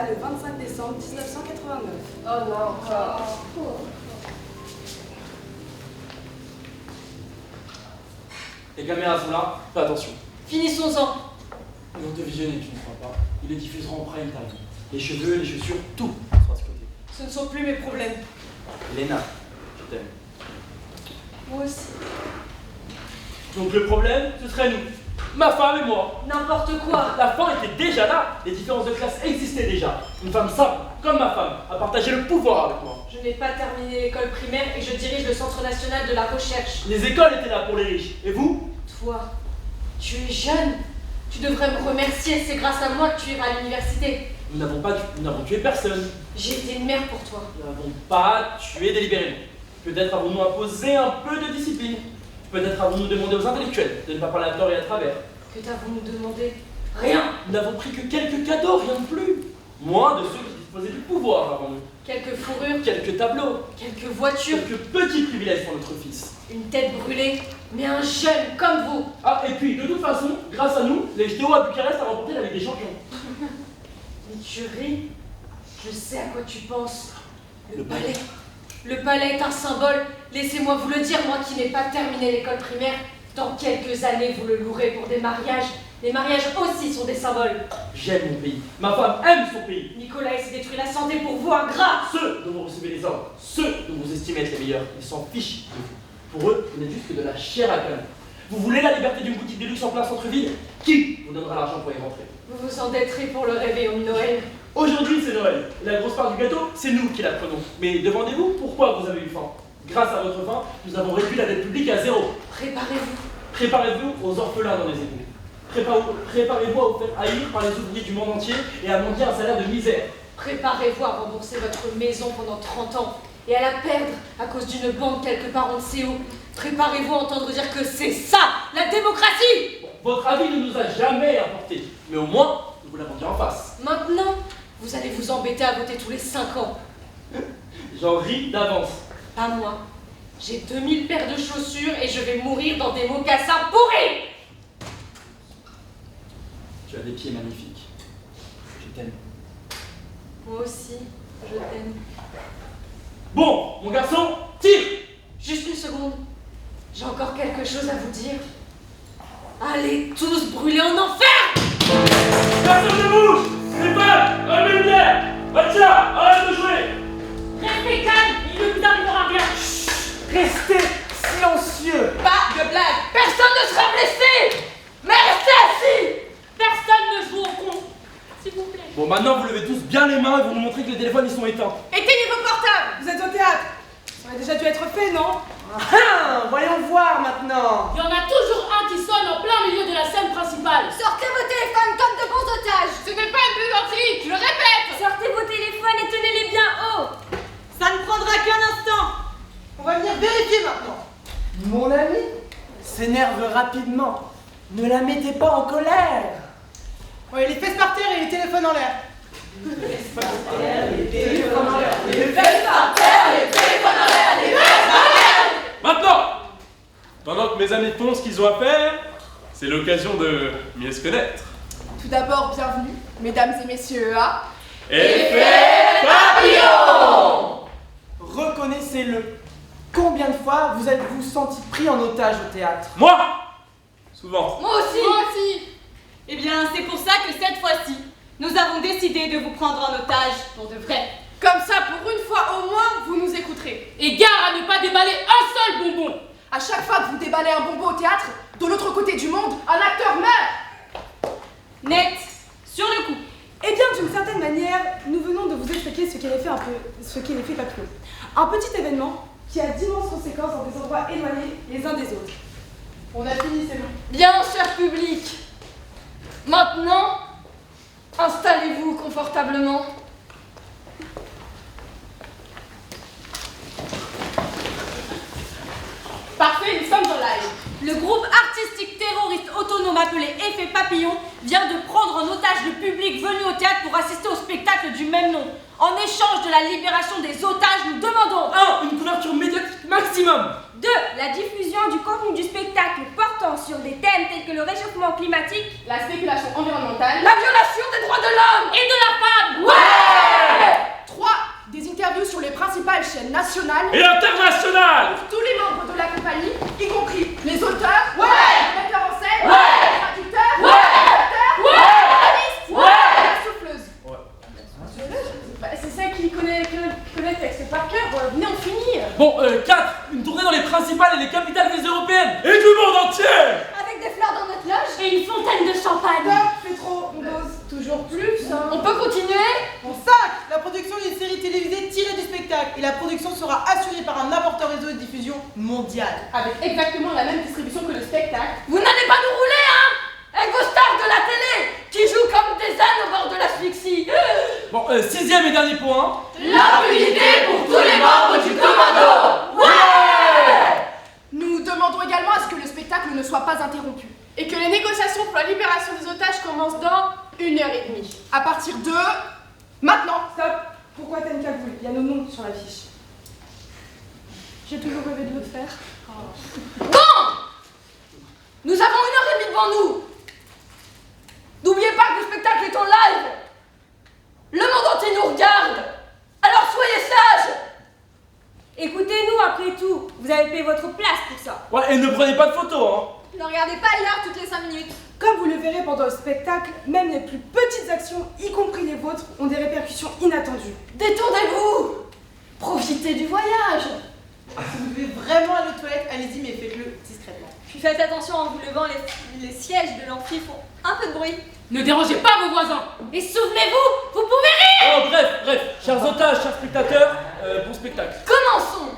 le 25 décembre 1989. Oh non, encore. Les caméras sont là, fais attention. Finissons-en. Ils vont te visionner, tu ne crois pas. Ils les diffuseront en prime time. Les cheveux, les chaussures, tout sera scruté. Ce ne sont plus mes problèmes. Léna, je t'aime. Moi aussi. Donc le problème, ce serait nous. Ma femme et moi. N'importe quoi. La fin était déjà là. Les différences de classe existaient déjà. Une femme simple, comme ma femme, a partagé le pouvoir avec moi. Je n'ai pas terminé l'école primaire et je dirige le Centre national de la recherche. Les écoles étaient là pour les riches. Et vous? Toi, tu es jeune. Tu devrais me remercier, c'est grâce à moi que tu iras à l'université. Nous n'avons tué personne. J'ai été une mère pour toi. Nous n'avons pas tué délibérément. Peut-être avons-nous imposé un peu de discipline. Peut-être avons-nous demandé aux intellectuels de ne pas parler à tort et à travers. Que t'avons-nous demandé? Rien. Nous n'avons pris que quelques cadeaux, rien de plus. Moins de ceux qui disposaient du pouvoir avant nous. Quelques fourrures, Quelques tableaux, quelques voitures, quelques petits privilèges pour notre fils. une tête brûlée, mais un jeune comme vous. Ah, et puis, de toute façon, grâce à nous, les JTO à Bucarest a remporté la Ligue des Champions. Mais tu ris. Je sais à quoi tu penses. Le palais. Le palais est un symbole. Laissez-moi vous le dire, moi qui n'ai pas terminé l'école primaire. Dans quelques années, vous le louerez pour des mariages. Les mariages aussi sont des symboles. J'aime mon pays. Ma femme aime son pays. Nicolas s'est détruit la santé pour vous, ingrat. Ceux dont vous recevez les ordres, ceux dont vous estimez être les meilleurs, ils s'en fichent de vous. Pour eux, vous n'êtes juste que de la chair à canon. Vous voulez la liberté d'une boutique de luxe en plein centre-ville? Qui vous donnera l'argent pour y rentrer? Vous vous endetterez pour le réveillon de Noël. Aujourd'hui, c'est Noël. Et la grosse part du gâteau, c'est nous qui la prenons. Mais demandez-vous pourquoi vous avez eu faim. Grâce à votre faim, nous avons réduit la dette publique à zéro. Préparez-vous. Préparez-vous aux orphelins dans les égouts. Préparez-vous à vous faire haïr par les ouvriers du monde entier et à mendier un salaire de misère. Préparez-vous à rembourser votre maison pendant 30 ans et à la perdre à cause d'une banque quelque part on ne sait où. Préparez-vous à entendre dire que c'est ça, la démocratie! Votre avis ne nous a jamais importé, mais au moins, nous vous l'avons dit en face. Maintenant, vous allez vous embêter à voter tous les 5 ans. J'en ris d'avance. Pas moi. J'ai 2000 paires de chaussures et je vais mourir dans des mocassins pourris! Tu as des pieds magnifiques. Je t'aime. Moi aussi, je t'aime. Bon, mon garçon, tire! Juste une seconde. J'ai encore quelque chose à vous dire. Allez tous brûler en enfer! Personne ne bouge! Les femmes, un militaire! Matcha, arrête de jouer! Restez calme, il ne vous arrivera rien. Restez silencieux. Pas de blague. Personne ne sera blessé. Mais restez assis. Personne ne joue au con. S'il vous plaît. Bon, maintenant vous levez tous bien les mains et vous nous montrez que les téléphones ils sont éteints. Éteignez vos portables. Vous êtes au théâtre. Ça aurait déjà dû être fait, non? Ah, voyons voir maintenant. Il y en a toujours un qui sonne en plein milieu de la scène principale. Sortez vos téléphones comme de bons otages. Ce n'est pas une plaisanterie, je le répète. Sortez vos téléphones et tenez-les bien haut. Ça ne prendra qu'un instant. On va venir vérifier maintenant. Mon ami s'énerve rapidement. Ne la mettez pas en colère. Ouais, les fesses par terre et les téléphones en l'air. Maintenant, pendant que mes amis font ce qu'ils ont à faire, c'est l'occasion de mieux se connaître. Tout d'abord, bienvenue, mesdames et messieurs, à... Effet papillon! Reconnaissez-le. Combien de fois vous êtes-vous senti pris en otage au théâtre? Moi? Souvent. Moi aussi. Eh bien, c'est pour ça que cette fois-ci, nous avons décidé de vous prendre en otage pour de vrai. Comme ça, pour une fois au moins, vous nous écouterez. Et gare à ne pas déballer un seul bonbon. À chaque fois que vous déballez un bonbon au théâtre, de l'autre côté du monde, un acteur meurt. Net, sur le coup. Eh bien, d'une certaine manière, nous venons de vous expliquer ce qu'est l'effet papillon. Un petit événement qui a d'immenses conséquences dans des endroits éloignés les uns des autres. On a fini, c'est bon. Bien, cher public. Maintenant, installez-vous confortablement. Parfait, nous sommes en live. Le groupe artistique terroriste autonome appelé Effet Papillon vient de prendre en otage le public venu au théâtre pour assister au spectacle du même nom. En échange de la libération des otages, nous demandons 1. Une couverture médiatique maximum. 2. La diffusion du contenu du spectacle portant sur des thèmes tels que le réchauffement climatique, La spéculation environnementale. La violation des droits de l'homme et de la femme. Ouais! Parker, venez, on finit. Bon, 4, une tournée dans les principales et les capitales villes européennes. Et du monde entier! Avec des fleurs dans notre loge et une fontaine de champagne. Stop, c'est trop, on dose. Toujours plus, hein. On peut continuer? En 5, la production d'une série télévisée tirée du spectacle. Et la production sera assurée par un important réseau de diffusion mondial. Avec exactement la même distribution que le spectacle. Vous n'allez pas nous rouler, hein? Avec vos stars de la télé qui jouent comme des ânes au bord de l'asphyxie. Bon, 6e et dernier point. L'impunité pour tous les membres du commando. Ouais! Nous demandons également à ce que le spectacle ne soit pas interrompu. Et que les négociations pour la libération des otages commencent dans 1h30. À partir de... Maintenant. Stop. Pourquoi t'as une cagoule? Il y a nos noms sur l'affiche. J'ai toujours rêvé de le faire. Bon! Nous avons 1h30 devant nous. N'oubliez pas que le spectacle est en live. Le monde entier nous regarde. Alors soyez sages. Écoutez-nous après tout, vous avez payé votre place pour ça. Ouais, et ne prenez pas de photos, hein. Ne regardez pas ailleurs toutes les 5 minutes. Comme vous le verrez pendant le spectacle, même les plus petites actions, y compris les vôtres, ont des répercussions inattendues. Détendez-vous. Profitez du voyage. Si vous devez vraiment aller aux toilettes, allez-y, mais faites-le discrètement. Puis faites attention en vous levant, les sièges de l'amphi font un peu de bruit. Ne dérangez pas vos voisins. Et souvenez-vous, vous pouvez rire. Oh, bref, chers otages, chers spectateurs, bon spectacle. Commençons.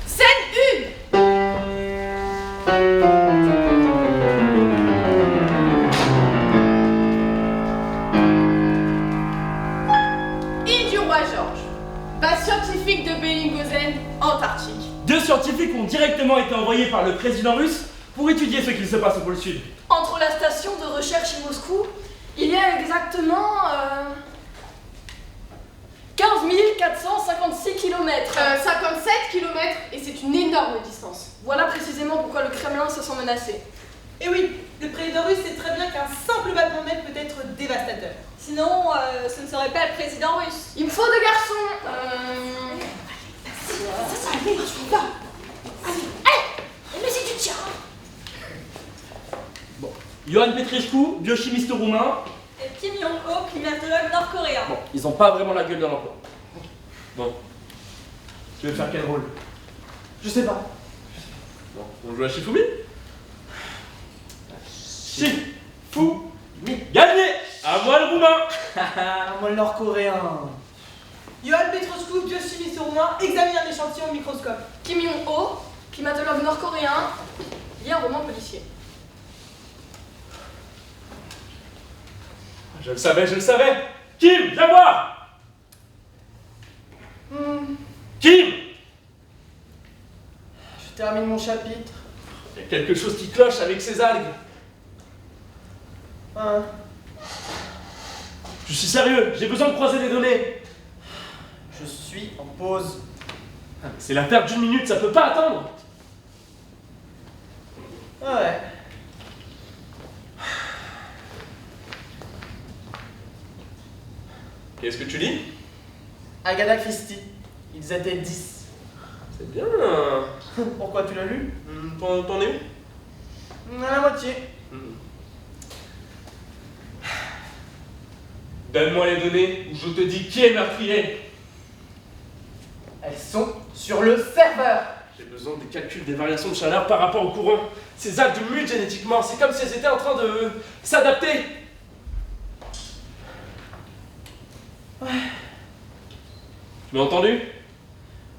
Scène 1. Île du roi George. Base scientifique de Bellingshausen, Antarctique. 2 scientifiques ont directement été envoyés par le président russe pour étudier ce qu'il se passe au pôle sud. Entre la station de recherche et Moscou, il y a exactement 15 456 km. 57 km et c'est une énorme distance. Voilà précisément pourquoi le Kremlin se sent menacé. Et oui, le président russe sait très bien qu'un simple battement de main peut être dévastateur. Sinon, ce ne serait pas le président russe. Il me faut 2 garçons. Mais si tu tiens. Bon, Johan Petrescu, biochimiste roumain. Et Kim Jong-ho, climatologue nord-coréen. Bon, ils ont pas vraiment la gueule de l'emploi. Bon. Tu veux faire quel rôle? Je sais pas. Bon, on joue à Shifumi? Shifumi. Gagné! À moi le roumain! Moi le nord-coréen. Johan Petrescu, biochimiste roumain, examine un échantillon au microscope. Kim Jong-ho, climatologue nord-coréen, lié à un roman policier. Je le savais. Kim, viens voir! Kim! Je termine mon chapitre. Il y a quelque chose qui cloche avec ces algues. Hein. Je suis sérieux, j'ai besoin de croiser les données. Je suis en pause. C'est l'affaire d'1 minute, ça peut pas attendre. Ouais. Qu'est-ce que tu dis? Agatha Christie. Ils étaient 10. C'est bien. Pourquoi tu l'as lu? T'en es où? À la moitié. Donne-moi les données ou je te dis qui est meurtrier. Elles sont sur le serveur. J'ai besoin des calculs des variations de chaleur par rapport au courant. Ces algues mutent génétiquement, c'est comme si elles étaient en train de s'adapter. Ouais. Tu m'as entendu?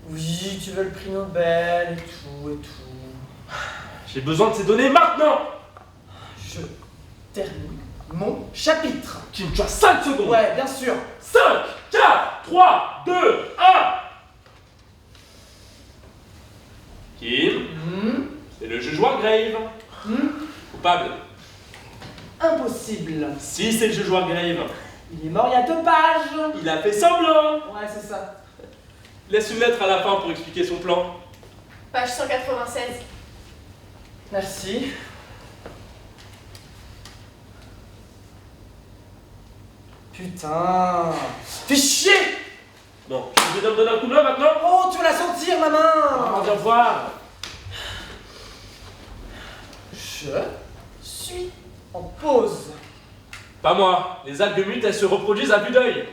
Oui, tu veux le prix Nobel et tout. J'ai besoin de ces données maintenant. Je termine mon chapitre. Kim, tu as 5 secondes. Ouais, bien sûr. 5, 4, 3, 2, 1. Kim, c'est le juge Wargrave. Coupable. Impossible. Si c'est le juge Wargrave. Il est mort il y a 2 pages. Il a fait semblant. Ouais, c'est ça. Laisse une lettre à la fin pour expliquer son plan. Page 196. Merci. Putain. Fais chier. Bon, je vais me donner un coup de main maintenant. Oh, tu vas la sentir, ma main. Viens voir. Je suis en pause. Pas moi. Les algues mutent, elles se reproduisent à vue d'œil.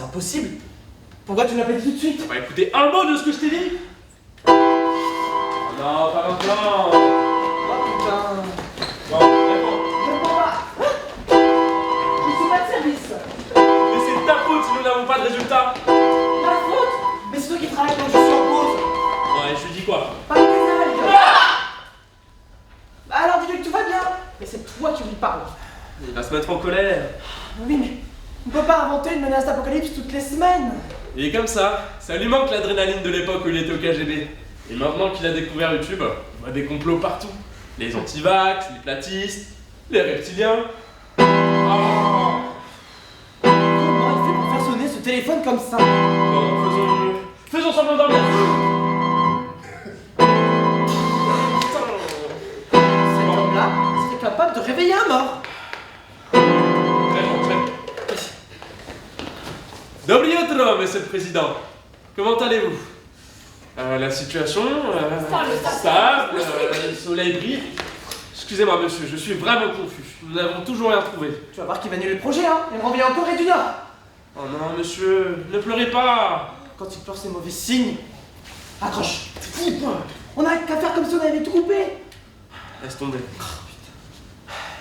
impossible. Pourquoi tu ne l'as pas dit tout de suite? Bah écoutez un mot de ce que je t'ai dit. Non, pas maintenant. Oh putain. Bon, d'accord. Je ne peux pas. Je suis pas de service. Mais c'est ta faute si nous n'avons pas de résultat. Ma faute. Mais c'est toi qui travailles quand je suis en pause. Ouais, je lui dis quoi? Pas de pénal. Bah alors dis-lui que tout va bien. Mais c'est toi qui lui parles. Il va se mettre en colère. Oui, mais on peut pas inventer une menace d'apocalypse toutes les semaines. Il est comme ça. Ça lui manque l'adrénaline de l'époque où il était au KGB. Et maintenant qu'il a découvert YouTube, il voit des complots partout. Les antivax, les platistes, les reptiliens. Oh. Comment il fait pour faire sonner ce téléphone comme ça? Bon, faisons semblant de dormir. Cet homme-là serait capable de réveiller un mort. Très bon, très bon. Dobry jutro, monsieur le président. Comment allez-vous? La situation stable, le soleil brille. Excusez-moi, monsieur, je suis vraiment confus. Nous n'avons toujours rien trouvé. Tu vas voir qu'il va annuler le projet, hein. Il me renvoie en Corée du Nord. Oh non, monsieur, ne pleurez pas. Quand il pleure, c'est mauvais signe. Accroche. On n'a qu'à faire comme si on avait tout coupé. Laisse tomber.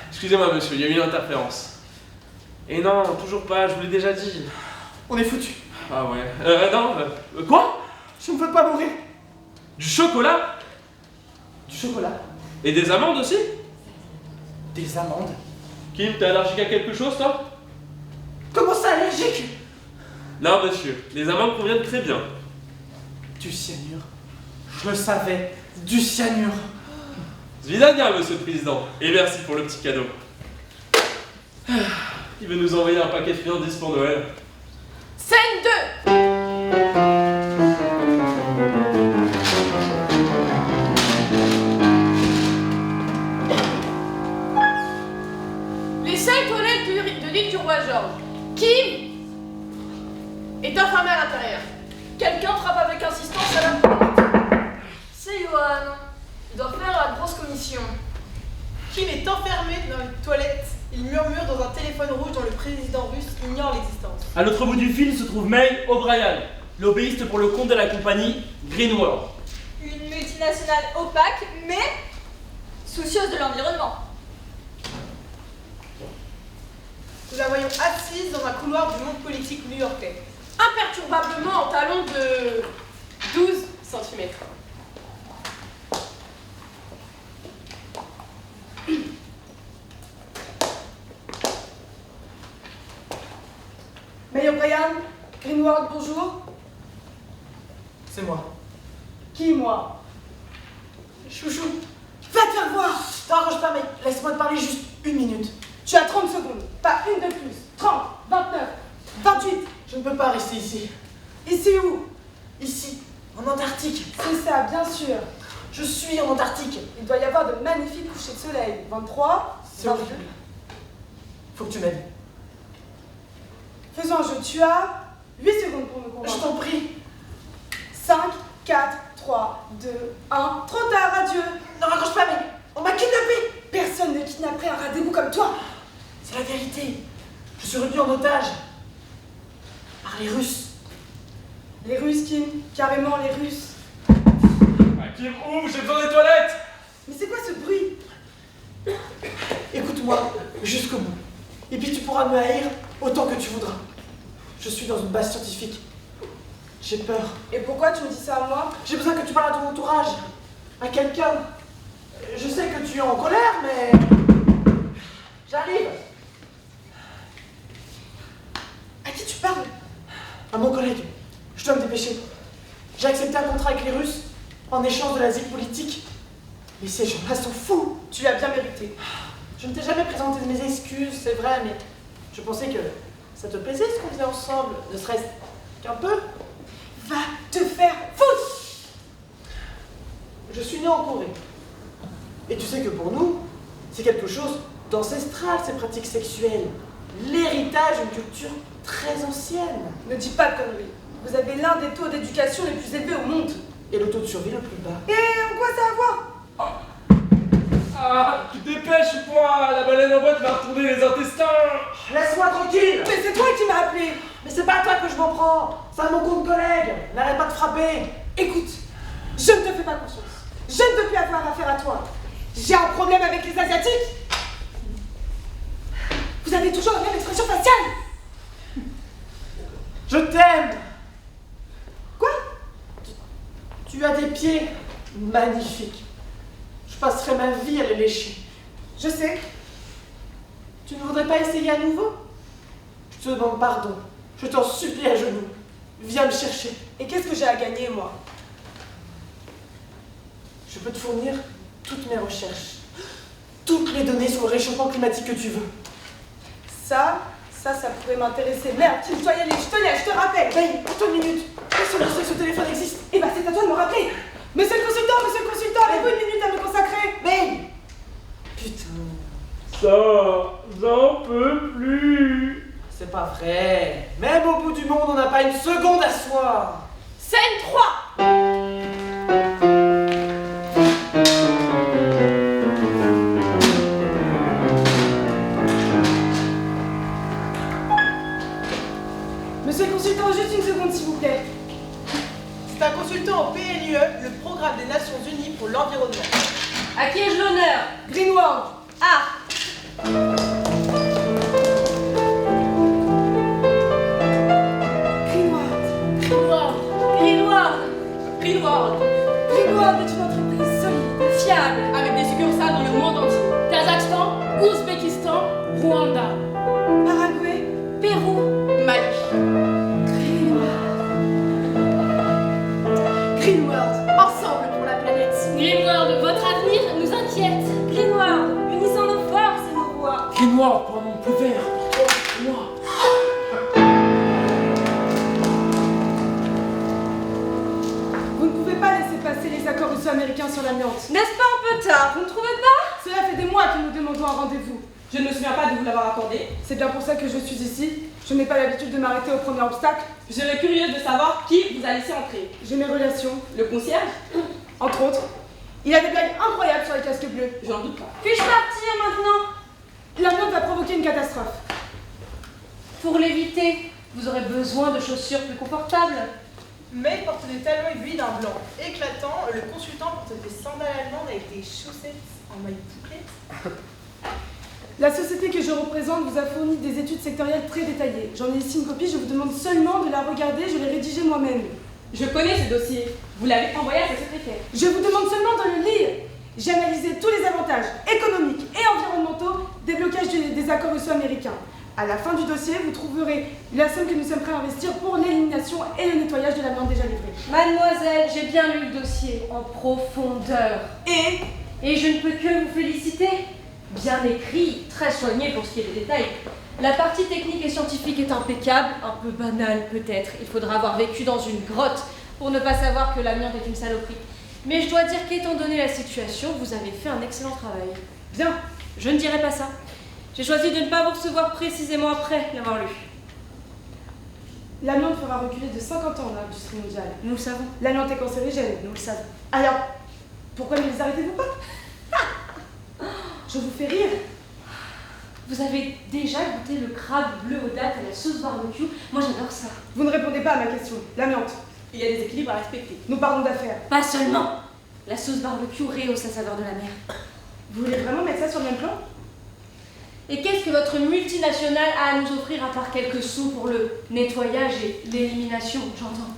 Excusez-moi, monsieur, il y a eu une interférence. Et non, toujours pas, je vous l'ai déjà dit. On est foutu. Ah ouais. Non, quoi? Je ne veux pas mourir. Du chocolat? Du chocolat. Et des amandes aussi? Des amandes. Kim, t'es allergique à quelque chose, toi? Comment ça, allergique? Non, monsieur, les amandes conviennent très bien. Du cyanure. Je le savais. Du cyanure. Zvidania, monsieur le président. Et merci pour le petit cadeau. Il veut nous envoyer un paquet de friandises pour Noël. Scène 2. Les 5 toilettes de l'île du roi George. Kim est enfermé à l'intérieur. Quelqu'un frappe avec insistance à la porte. C'est Johan. Il doit faire la grosse commission. Kim est enfermé dans les toilettes. Il murmure dans un téléphone rouge dont le président russe ignore l'existence. À l'autre bout du fil se trouve May O'Brien, lobbyiste pour le compte de la compagnie Greenworld. Une multinationale opaque, mais soucieuse de l'environnement. Nous la voyons assise dans un couloir du monde politique new-yorkais. Imperturbablement en talons de 12 cm. May O'Brien, Greenworld, bonjour. C'est moi. Qui, moi? Chouchou. Va te faire voir. T'arranges pas, mec. Laisse-moi te parler juste une minute. Tu as 30 secondes, pas une de plus. 30, 29, 28. Je ne peux pas rester ici. Ici où? Ici, en Antarctique. C'est ça, bien sûr. Je suis en Antarctique. Il doit y avoir de magnifiques couchers de soleil. 23, C'est 22. horrible. Faut que tu m'aides. Faisons un jeu. Tu as 8 secondes pour me Je convaincre. t'en prie. 5, 4, 3, 2, 1. Trop tard, adieu. Ne raccroche pas, mec. On m'a kidnappé. Personne ne kidnapperait un rat d'égout comme toi. C'est la vérité. Je suis retenu en otage. Par les Russes. Les Russes, Kim. Carrément les Russes. Ah, Kim, ouvre, j'ai besoin des toilettes. Mais c'est quoi ce bruit? Écoute-moi jusqu'au bout. Et puis tu pourras me haïr autant que tu voudras. Je suis dans une base scientifique. J'ai peur. Et pourquoi tu me dis ça à moi? J'ai besoin que tu parles à ton entourage. À quelqu'un. Je sais que tu es en colère, mais... J'arrive. À qui tu parles? À mon collègue. Je dois me dépêcher. J'ai accepté un contrat avec les Russes en échange de l'asile politique. Mais ces gens-là sont fous. Tu l'as bien mérité. Je ne t'ai jamais présenté mes excuses, c'est vrai, mais je pensais que ça te plaisait ce qu'on faisait ensemble, ne serait-ce qu'un peu. Va te faire foutre! Je suis né en Corée. Et tu sais que pour nous, c'est quelque chose d'ancestral, ces pratiques sexuelles. L'héritage d'une culture très ancienne. Ne dis pas de conneries. Vous avez l'un des taux d'éducation les plus élevés au monde. Et le taux de survie le plus bas. Et en quoi ça a à voir? Ah, tu dépêches-toi, la baleine en boîte va retourner les intestins. Laisse-moi tranquille! Mais c'est toi qui m'as appelé. Mais c'est pas à toi que je m'en prends, c'est à mon compte collègue. N'arrête pas de frapper. Écoute, je ne te fais pas confiance. Je ne peux plus avoir affaire à toi. J'ai un problème avec les Asiatiques. Vous avez toujours la même expression faciale. Je t'aime. Quoi? Tu as des pieds magnifiques. Je passerai ma vie à les lécher. Je sais. Tu ne voudrais pas essayer à nouveau? Je te demande pardon. Je t'en supplie à genoux. Viens me chercher. Et qu'est-ce que j'ai à gagner, moi? Je peux te fournir toutes mes recherches. Toutes les données sur le réchauffement climatique que tu veux. Ça pourrait m'intéresser. Merde, tu dois y aller, je te rappelle. Hey, attends une minute. Personne ne sait que ce téléphone existe. Eh ben, c'est à toi de me rappeler. Monsieur le consultant, avez-vous une minute à me consacrer? Mais putain. Ça, j'en peux plus. C'est pas vrai. Même au bout du monde, on n'a pas une seconde à soi. Scène 3. Monsieur le consultant, juste une seconde, s'il vous plaît. C'est un consultant au PNUE, le programme des Nations Unies pour l'environnement. À qui ai-je l'honneur? Greenwald. Ah! Greenwald Greenwald est une entreprise solide, fiable. Avec des succursales dans le monde entier. Kazakhstan, Ouzbékistan, Rwanda. Paraguay, Pérou, Mali. Greenwald, ensemble pour la planète. Greenwald, votre avenir nous inquiète. Greenwald, unissons nos forces et nos voix. Greenwald pour un monde plus vert. Moi. Vous ne pouvez pas laisser passer les accords russo-américains sur l'amiante. N'est-ce pas un peu tard, vous ne trouvez pas? Cela fait des mois que nous demandons un rendez-vous. Je ne me souviens pas de vous l'avoir accordé. C'est bien pour ça que je suis ici. Je n'ai pas l'habitude de m'arrêter au premier obstacle. Je serais curieuse de savoir qui vous a laissé entrer. J'ai mes relations, Le concierge? entre autres. Il a des blagues incroyables sur les casques bleus. J'en doute pas. Puis-je partir maintenant? L'amiante va provoquer une catastrophe. Pour l'éviter, vous aurez besoin de chaussures plus confortables. Mais il porte des talons aiguilles d'un blanc éclatant. Le consultant porte des sandales allemandes avec des chaussettes en maille bouclée. La société que je représente vous a fourni des études sectorielles très détaillées. J'en ai ici une copie, je vous demande seulement de la regarder, je l'ai rédigée moi-même. Je connais ce dossier. Vous l'avez envoyé à sa secrétaire. Je vous demande seulement de le lire. J'ai analysé tous les avantages économiques et environnementaux des blocages des accords russo-américains. À la fin du dossier, vous trouverez la somme que nous sommes prêts à investir pour l'élimination et le nettoyage de l'amiante déjà livrée. Mademoiselle, j'ai bien lu le dossier en profondeur. Et je ne peux que vous féliciter. Bien écrit, très soigné pour ce qui est des détails. La partie technique et scientifique est impeccable, un peu banale peut-être. Il faudra avoir vécu dans une grotte pour ne pas savoir que l'amiante est une saloperie. Mais je dois dire qu'étant donné la situation, vous avez fait un excellent travail. Bien, Je ne dirais pas ça. J'ai choisi de ne pas vous recevoir précisément après l'avoir lu. l'amiante fera reculer de 50 ans l'industrie mondiale. Nous le savons. L'amiante est cancérigène. Nous le savons. Alors, pourquoi ne les arrêtez-vous pas? Je vous fais rire. Vous avez déjà goûté le crabe bleu aux dattes à la sauce barbecue? Moi j'adore ça. Vous ne répondez pas à ma question. L'amiante. Il y a des équilibres à respecter. Nous parlons d'affaires. Pas seulement. La sauce barbecue rehausse la saveur de la mer. Vous voulez vraiment mettre ça sur le même plan? Et qu'est-ce que votre multinationale a à nous offrir à part quelques sous pour le nettoyage et l'élimination, j'entends?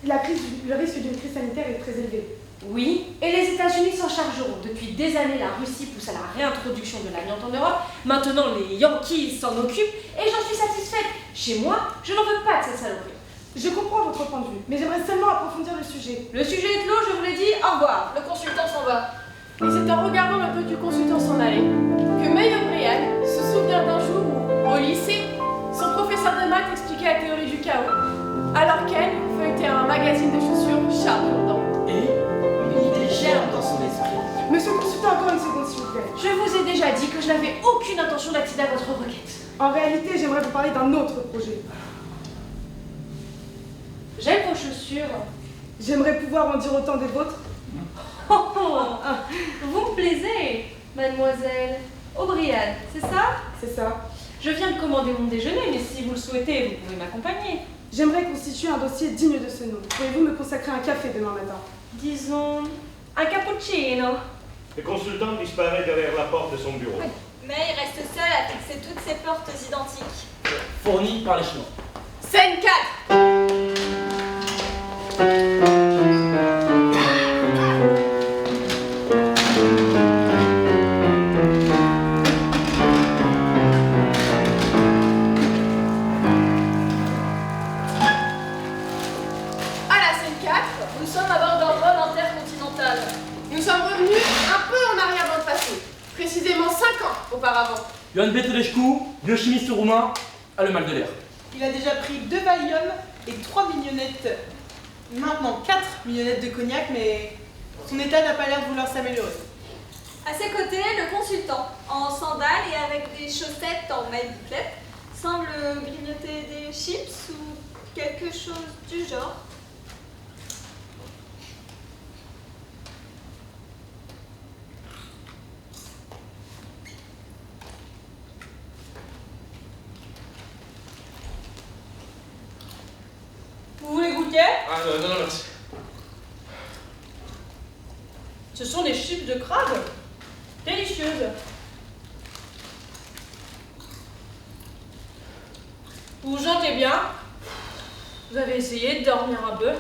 Le risque d'une crise sanitaire est très élevé. Oui, et les États-Unis s'en chargeront. Depuis des années, la Russie pousse à la réintroduction de l'amiante en Europe. Maintenant, les Yankees s'en occupent et j'en suis satisfaite. Chez moi, je n'en veux pas de cette saloperie. Je comprends votre point de vue, mais j'aimerais seulement approfondir le sujet. Le sujet est clos, je vous l'ai dit, au revoir. Le consultant s'en va. Et c'est en regardant le peu du consultant s'en aller que May O'Brien se souvient d'un jour où, au lycée, son professeur de maths expliquait la théorie du chaos, alors qu'elle feuilletait un magazine de chaussures Charles Jourdan. Et une idée germe dans son esprit. Monsieur le consultant, encore une seconde, s'il vous plaît. Je vous ai déjà dit que je n'avais aucune intention d'accéder à votre requête. En réalité, j'aimerais vous parler d'un autre projet. J'aime vos chaussures. J'aimerais pouvoir en dire autant des vôtres. Oh, oh, vous me plaisez, mademoiselle O'Brien, c'est ça? C'est ça. Je viens de commander mon déjeuner, mais si vous le souhaitez, vous pouvez m'accompagner. J'aimerais constituer un dossier digne de ce nom. Pouvez-vous me consacrer un café demain matin? Disons un cappuccino. Le consultant disparaît derrière la porte de son bureau. Mais il reste seul à fixer toutes ces portes identiques. Fourni par les Chinois. Scène 4. À la scène 4, Nous sommes à bord d'un vol intercontinental. nous sommes revenus un peu en arrière dans le passé, précisément 5 ans auparavant. Ioan Betelescu, biochimiste roumain, a le mal de l'air. Il a déjà pris 2 Valium et 3 mignonnettes. Maintenant 4 mignonnettes de cognac, mais son état n'a pas l'air de vouloir s'améliorer. À ses côtés, le consultant, en sandales et avec des chaussettes en maille bouclette, semble grignoter des chips ou quelque chose du genre. Vous voulez goûter? Ah non, non, merci. Ce sont des chips de crabe. Délicieuses. Vous vous sentez bien? Vous avez essayé de dormir un peu?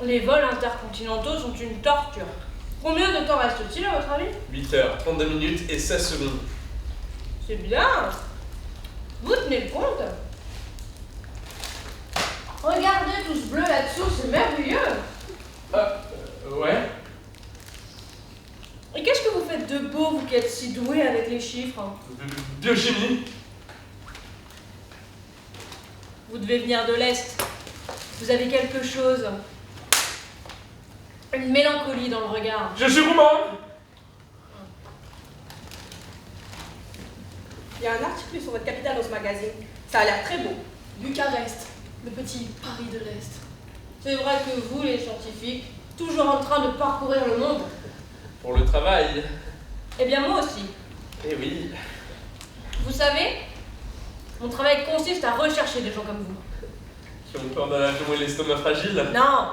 Les vols intercontinentaux sont une torture. Combien de temps reste-t-il à votre avis? 8h, 32 minutes et 16 secondes. C'est bien. Vous tenez le compte? Regardez tout ce bleu là-dessous, c'est merveilleux. Ouais. Et qu'est-ce que vous faites de beau, vous qui êtes si doué avec les chiffres? Biochimie. Vous devez venir de l'Est. Vous avez quelque chose. Une mélancolie dans le regard. Je suis roumain. Il y a un article sur votre capitale dans ce magazine. Ça a l'air très beau. Bucarest, le petit Paris de l'Est. C'est vrai que vous, les scientifiques, toujours en train de parcourir le monde. Pour le travail. Eh bien, moi aussi. Eh oui. Vous savez, mon travail consiste à rechercher des gens comme vous. Qui ont peur de l'avion et l'estomac fragile. Non,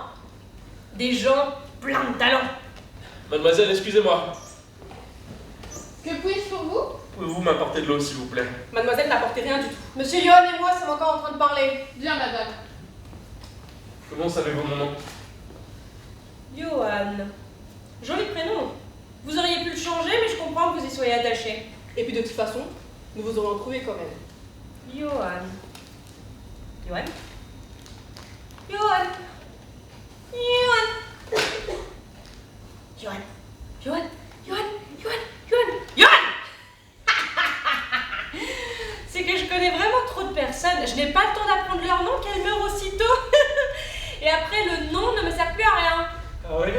des gens pleins de talent. Mademoiselle, excusez-moi. Que puis-je pour vous? Pouvez-vous m'apporter de l'eau, s'il vous plaît? Mademoiselle n'apportait rien du tout. Monsieur Johan et moi sommes encore en train de parler. Bien, madame. Comment savez-vous mon nom? Johan. Joli prénom. Vous auriez pu le changer, mais je comprends que vous y soyez attaché. Et puis de toute façon, nous vous aurions trouvé quand même. Johan. Johan? Johan. Johan. Johan. Johan. Johan. Johan. Johan. Johan. C'est que je connais vraiment trop de personnes. Je n'ai pas le temps d'apprendre leur nom, qu'elles meurent aussitôt. Et après, le nom ne me sert plus à rien. Ah oui?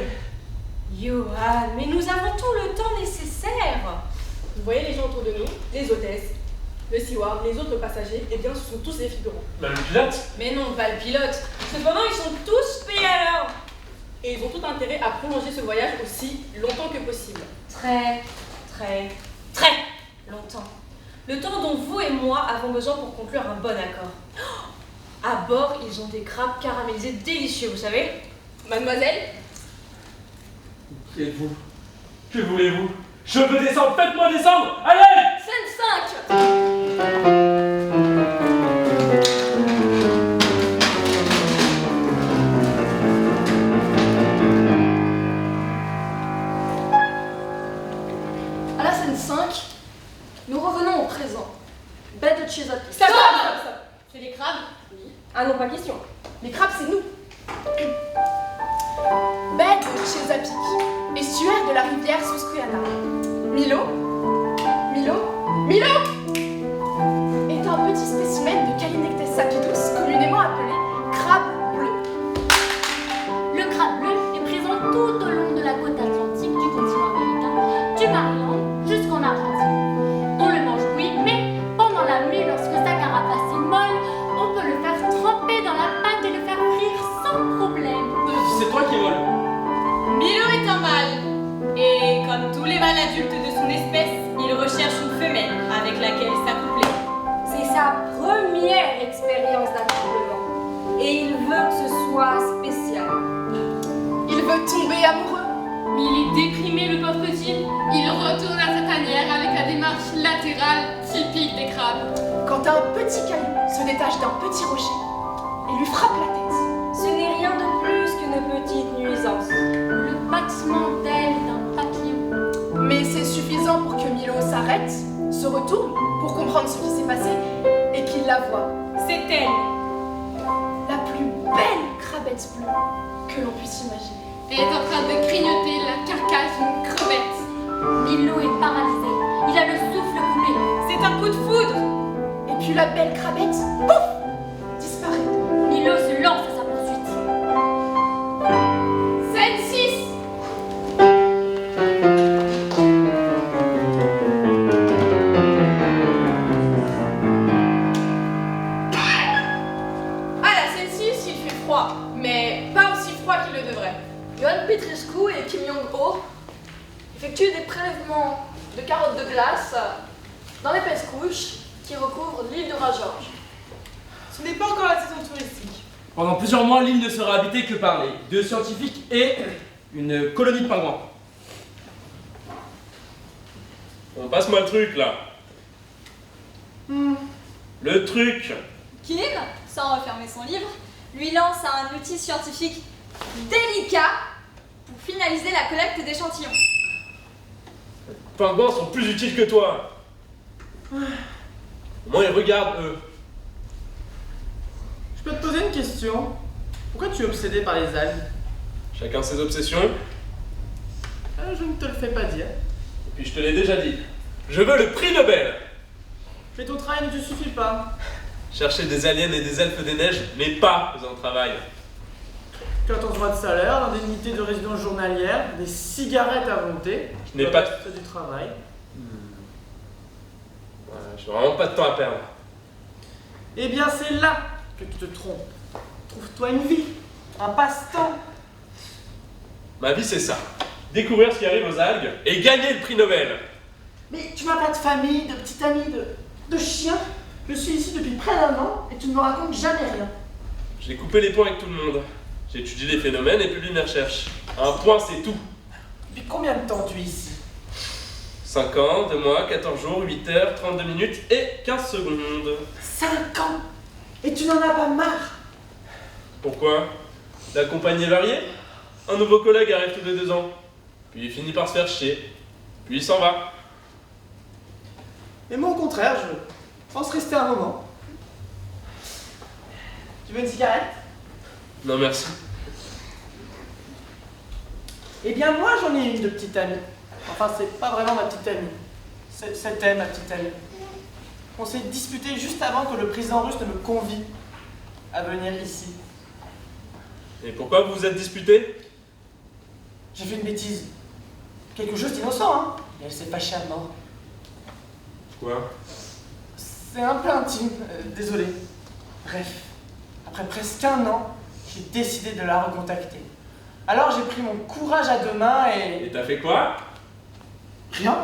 Johan, mais nous avons tout le temps nécessaire. Vous voyez les gens autour de nous, les hôtesses, le steward, les autres passagers, eh bien ce sont tous des figurants. Bah, le pilote? Mais non, pas le pilote. Cependant, ils sont tous payés à l'heure. Et ils ont tout intérêt à prolonger ce voyage aussi longtemps que possible. Très, très, très longtemps. Le temps dont vous et moi avons besoin pour conclure un bon accord. À bord, ils ont des crabes caramélisés délicieux, vous savez. Mademoiselle, Qui êtes-vous? Que voulez-vous? Je veux descendre, faites-moi descendre! Allez! Scène 5. À la scène 5, nous revenons au présent. Baie de Chesapeake. Stop, stop, stop, stop. C'est les crabes? Ah non, pas question. Les crabes, c'est nous. Baie de Chesapeake, estuaire de la rivière Susquehanna. Milo est un petit spécimen de Calinectes sapidus, communément appelé crabe bleu. Le crabe bleu est présent tout au long de la côte atlantique du continent américain, du Maryland jusqu'en Argentine. On le mange oui, mais pendant la mue, lorsque sa carapace est molle, on peut le faire tremper dans la pâte et le faire frire C'est toi qui vole. Milo est un mâle. Et comme tous les latérale typique des crabes. Quand un petit caillou se détache d'un petit rocher et lui frappe la tête. Ce n'est rien de plus qu'une petite nuisance. Le battement d'ailes d'un papillon. Mais c'est suffisant pour que Milo s'arrête, se retourne pour comprendre ce qui s'est passé et qu'il la voie. C'est elle. La plus belle crabette bleue que l'on puisse imaginer. Elle est en train de grignoter la carcasse d'une crevette. Milo est paralysé. Il a le souffle coupé. C'est un coup de foudre. Et puis la belle crabette, pouf, disparaît. Milo se lance à sa poursuite. Scène 6. À la scène 6, il fait froid, mais pas aussi froid qu'il le devrait. Yohan Petrescu et Kim Jong-ho effectuent des prélèvements de carottes de glace dans l'épaisse couche qui recouvre l'île de Rajorge. Ce n'est pas encore la saison touristique. Pendant plusieurs mois, l'île ne sera habitée que par les 2 scientifiques et une colonie de pingouins. On passe-moi le truc là. Le truc. Kim, sans refermer son livre, lui lance un outil scientifique délicat pour finaliser la collecte d'échantillons. Les pingouins sont plus utiles que toi. Au moins ils regardent eux. Je peux te poser une question? Pourquoi tu es obsédé par les algues? Chacun ses obsessions. Je ne te le fais pas dire. Et puis je te l'ai déjà dit. Je veux le prix Nobel. Mais ton travail ne te suffit pas. Chercher des aliens et des elfes des neiges n'est pas un travail. Tu as ton droit de salaire, l'indemnité de résidence journalière, des cigarettes à volonté. Je n'ai pas... C'est du travail. Ouais, j'ai vraiment pas de temps à perdre. Eh bien, c'est là que tu te trompes. Trouve-toi une vie, un passe-temps. Ma vie c'est ça. Découvrir ce qui arrive aux algues et gagner le prix Nobel. Mais tu n'as pas de famille, de petite amie, de chien. Je suis ici depuis près d'1 an et tu ne me racontes jamais rien. J'ai coupé les ponts avec tout le monde. J'ai étudié les phénomènes et publié mes recherches. Un point c'est tout. Depuis combien de temps tu es ici? 5 ans, 2 mois, 14 jours, 8 heures, 32 minutes et 15 secondes. 5 ans? Et tu n'en as pas marre? Pourquoi? La compagnie est variée. Un nouveau collègue arrive tous les 2 ans. Puis il finit par se faire chier. Puis il s'en va. Et moi au contraire, je pense rester un moment. Tu veux une cigarette? Non merci. Eh bien moi j'en ai une de petite amie. Enfin c'est pas vraiment ma petite amie. C'était ma petite amie. On s'est disputé juste avant que le président russe ne me convie à venir ici. Et pourquoi vous vous êtes disputés? J'ai fait une bêtise. Quelque chose d'innocent, hein. Et elle s'est fâchée à mort. Quoi? C'est un peu intime, désolé. Bref, après presque 1 an, j'ai décidé de la recontacter. Alors j'ai pris mon courage à 2 mains et... Et t'as fait quoi? Rien.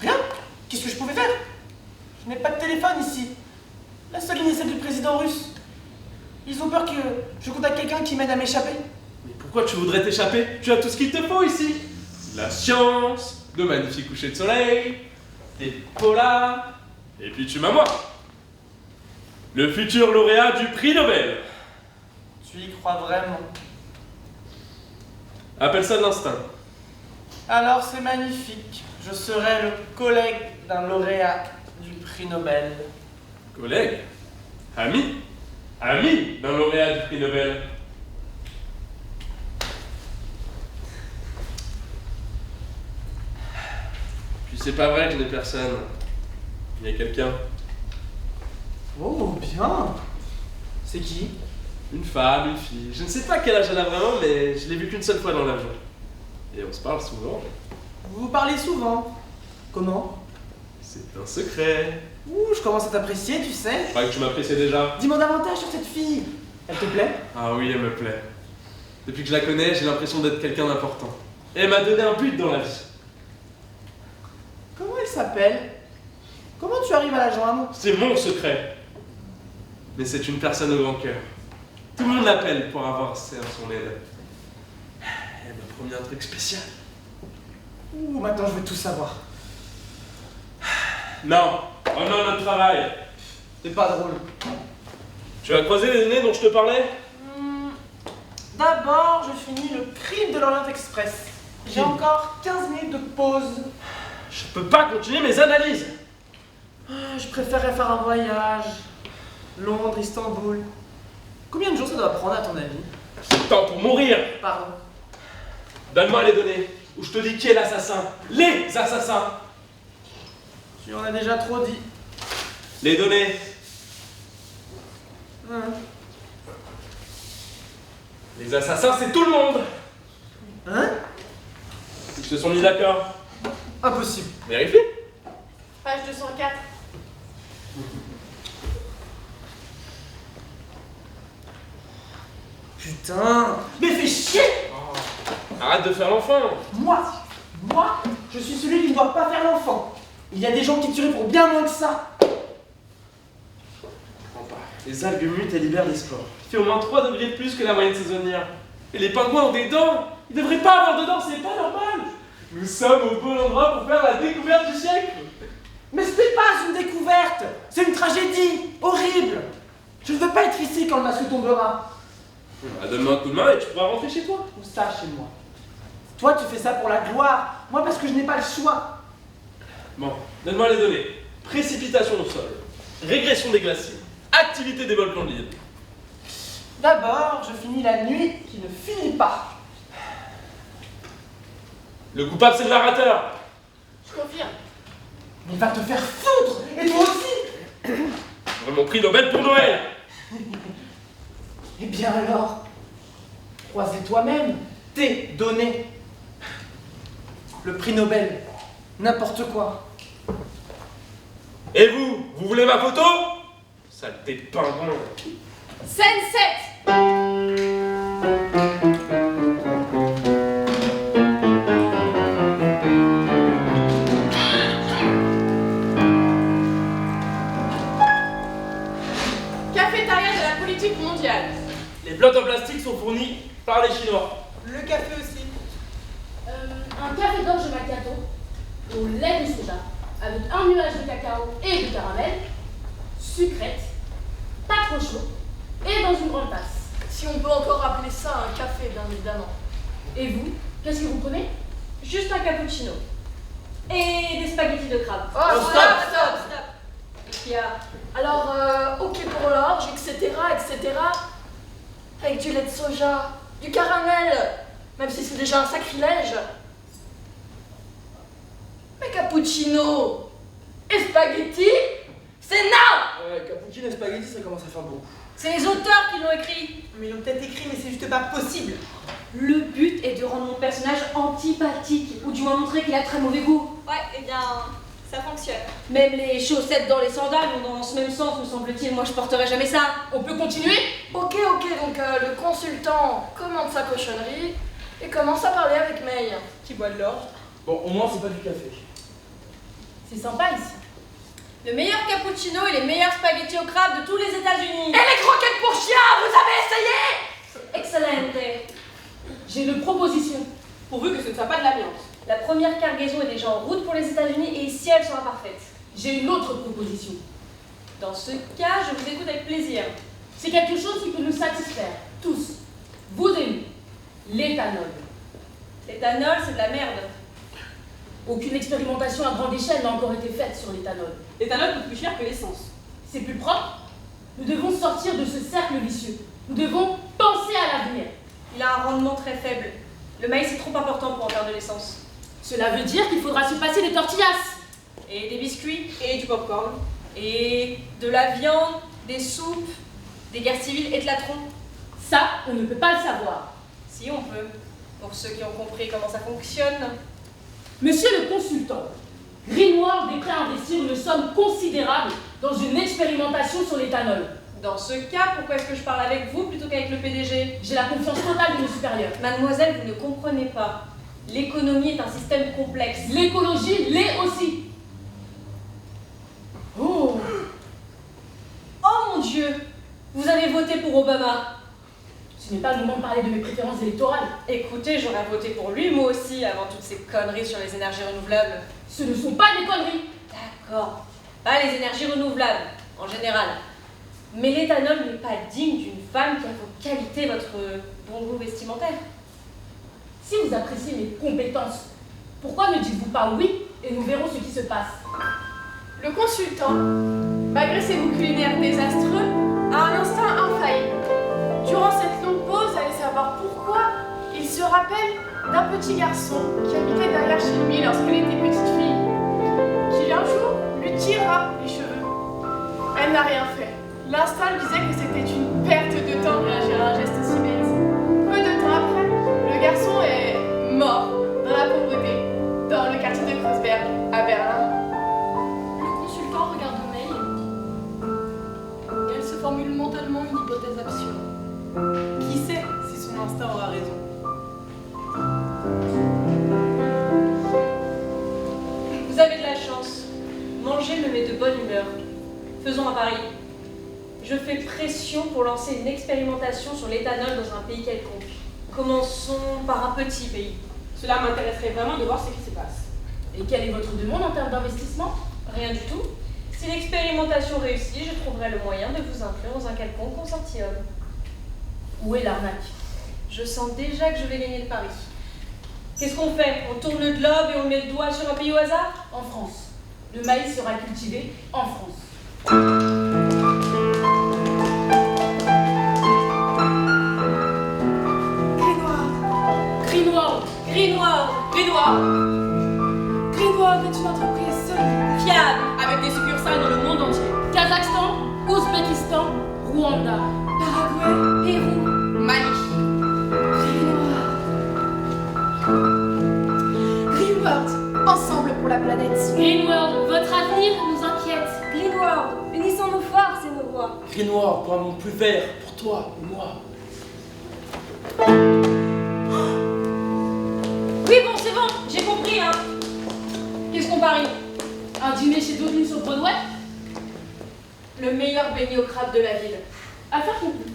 Rien. Qu'est-ce que je pouvais faire? Je n'ai pas de téléphone ici. La seule ligne est celle du président russe. Ils ont peur que je contacte quelqu'un qui m'aide à m'échapper. Mais pourquoi tu voudrais t'échapper? Tu as tout ce qu'il te faut ici. La science, de magnifiques couchers de soleil, des polars, et puis tu m'as moi. Le futur lauréat du prix Nobel. Tu y crois vraiment? Appelle ça de l'instinct. Alors c'est magnifique. Je serai le collègue d'un lauréat du prix Nobel. Collègue? Ami? Ami d'un lauréat du prix Nobel. Puis c'est pas vrai que je n'ai personne. Il y a quelqu'un. Oh, bien. C'est qui? Une femme, une fille. Je ne sais pas quel âge elle a vraiment, mais je l'ai vue qu'une seule fois dans l'avion. Et on se parle souvent. Vous vous parlez souvent. Comment? C'est un secret. Ouh, je commence à t'apprécier, tu sais. Je crois que tu m'appréciais déjà. Dis-moi davantage sur cette fille. Elle te plaît? Ah oui, elle me plaît. Depuis que je la connais, j'ai l'impression d'être quelqu'un d'important. Et elle m'a donné un but dans la vie. Comment elle s'appelle? Comment tu arrives à la joindre? C'est mon secret. Mais c'est une personne au grand cœur. Tout le monde l'appelle pour avoir son aide. Elle m'a promis un truc spécial. Ouh, maintenant je veux tout savoir. Non. Oh non, notre travail. C'est pas drôle. Tu as croisé les données dont je te parlais? D'abord, je finis le crime de l'Orient Express. J'ai encore 15 minutes de pause. Je peux pas continuer mes analyses. Je préférerais faire un voyage. Londres, Istanbul. Combien de jours ça doit prendre à ton avis? C'est temps pour mourir. Pardon. Donne-moi les données, ou je te dis qui est l'assassin. Les assassins. Tu en as déjà trop dit. Les données. Les assassins, c'est tout le monde. Hein? Ils se sont mis d'accord. Impossible. Vérifie. Page 204. Putain. Mais fais chier. Arrête de faire l'enfant. Moi, je suis celui qui ne doit pas faire l'enfant. Il y a des gens qui tueraient pour bien moins que ça. Les algues mutent et libèrent les spores. Il fait au moins 3 degrés de plus que la moyenne saisonnière. Et les pingouins ont des dents. Ils devraient pas avoir de dents, c'est pas normal. Nous sommes au bon endroit pour faire la découverte du siècle. Mais ce n'est pas une découverte. C'est une tragédie. Horrible. Je ne veux pas être ici quand le masque tombera. Donne-moi un coup de main et tu pourras rentrer chez toi. Ou ça chez moi. Toi, tu fais ça pour la gloire. Moi, parce que je n'ai pas le choix. Bon, donne-moi les données. Précipitation au sol. Régression des glaciers. Activité des volcans de l'île. D'abord, je finis la nuit qui ne finit pas. Le coupable, c'est le narrateur. Je confirme. Mais il va te faire foutre. Et toi aussi. J'aurai mon prix Nobel pour Noël. Eh bien alors, croise-les toi-même. Tes données. Le prix Nobel. N'importe quoi. Et vous voulez ma photo? Saleté de pingouin. Scène 7. Cafétéria de la politique mondiale. Les plots en plastique sont fournis par les Chinois. Le café aussi. Un café d'orge macchiato au lait de soja avec un nuage de cacao et de caramel, sucrète, pas trop chaud et dans une grande tasse. Si on peut encore appeler ça un café, bien évidemment. Et vous, qu'est-ce que vous prenez? Juste un cappuccino. Et des spaghettis de crabe. Oh, stop. Qu'est-ce qu'il y a? Alors, ok pour l'orge, etc., etc. Avec du lait de soja, du caramel, même si c'est déjà un sacrilège. Mais cappuccino et spaghetti, c'est non! Cappuccino et spaghetti, ça commence à faire beaucoup. C'est les auteurs qui l'ont écrit. Mais ils l'ont peut-être écrit, mais c'est juste pas possible. Le but est de rendre mon personnage antipathique, ou du moins montrer qu'il a très mauvais goût. Ouais, eh bien, ça fonctionne. Même les chaussettes dans les sandales vont dans ce même sens, me semble-t-il. Moi, je porterai jamais ça. On peut continuer? Ok, donc le consultant commande sa cochonnerie et commence à parler avec May. Qui boit de l'orge. Bon, au moins, c'est pas du café. C'est sympa ici. Le meilleur cappuccino et les meilleurs spaghettis au crabe de tous les États-Unis. Et les croquettes pour chien, vous avez essayé? Excellente. J'ai une proposition. Pourvu que ce ne soit pas de l'amiante. La première cargaison est déjà en route pour les États-Unis et ici elle sera parfaite. J'ai une autre proposition. Dans ce cas, je vous écoute avec plaisir. C'est quelque chose qui peut nous satisfaire, tous. Vous et nous. L'éthanol. L'éthanol, c'est de la merde. Aucune expérimentation à grande échelle n'a encore été faite sur l'éthanol. L'éthanol coûte plus cher que l'essence. C'est plus propre. Nous devons sortir de ce cercle vicieux. Nous devons penser à l'avenir. Il a un rendement très faible. Le maïs est trop important pour en faire de l'essence. Cela veut dire qu'il faudra se passer des tortillas. Et des biscuits, Et du popcorn. et de la viande, des soupes, des guerres civiles et de la trompe. Ça, on ne peut pas le savoir. Si on peut, pour ceux qui ont compris comment ça fonctionne. Monsieur le consultant, Greenwald est prêt à investir une somme considérable dans une expérimentation sur l'éthanol. Dans ce cas, pourquoi est-ce que je parle avec vous plutôt qu'avec le PDG? J'ai la confiance totale de nos supérieurs. Mademoiselle, vous ne comprenez pas. L'économie est un système complexe. L'écologie l'est aussi. Oh mon Dieu! Vous avez voté pour Obama. Ce n'est pas le moment de parler de mes préférences électorales. Écoutez, j'aurais voté pour lui, moi aussi, avant toutes ces conneries sur les énergies renouvelables. Ce ne sont pas des conneries. D'accord. pas les énergies renouvelables, en général. Mais l'éthanol n'est pas digne d'une femme qui a vos qualités, votre bon goût vestimentaire. Si vous appréciez mes compétences, pourquoi ne dites-vous pas oui et nous verrons ce qui se passe? Le consultant, malgré ses goûts culinaires désastreux, a un instinct infaillible. Durant cette longue pause, allez savoir pourquoi, il se rappelle d'un petit garçon qui habitait derrière chez lui lorsqu'elle était petite fille, qui un jour lui tira les cheveux. Elle n'a rien fait. L'instinct lui disait que c'était une perte de temps de réagir à un geste si bête. Peu de temps après, le garçon est mort dans la pauvreté, dans le quartier de Kreuzberg, à Berlin. Le consultant regarde May et elle se formule mentalement une hypothèse absurde. Qui sait si son instinct aura raison? Vous avez de la chance. Manger me met de bonne humeur. Faisons un pari. Je fais pression pour lancer une expérimentation sur l'éthanol dans un pays quelconque. Commençons par un petit pays. Cela m'intéresserait vraiment de voir ce qui se passe. Et quelle est votre demande en termes d'investissement? Rien du tout. Si l'expérimentation réussit, je trouverai le moyen de vous inclure dans un quelconque consortium. Où est l'arnaque? Je sens déjà que je vais gagner le pari. Qu'est-ce qu'on fait? On tourne le globe et on met le doigt sur un pays au hasard? En France. Le maïs sera cultivé en France. Greenwald est une entreprise solide, Fiable. Avec des succursales dans le monde entier. Kazakhstan, Ouzbékistan, Rwanda. Paraguay, Pérou. Mali. Greenwald, ensemble pour la planète. Greenwald, votre avenir nous inquiète. Greenwald, unissons nos forces et nos voix. Greenwald pour un monde plus vert, pour toi et moi. Oui, bon, c'est bon, j'ai compris, hein. Qu'est-ce qu'on parie? Un dîner chez Dodley sur Broadway? Le meilleur beignet au crabe de la ville. Affaire conclue.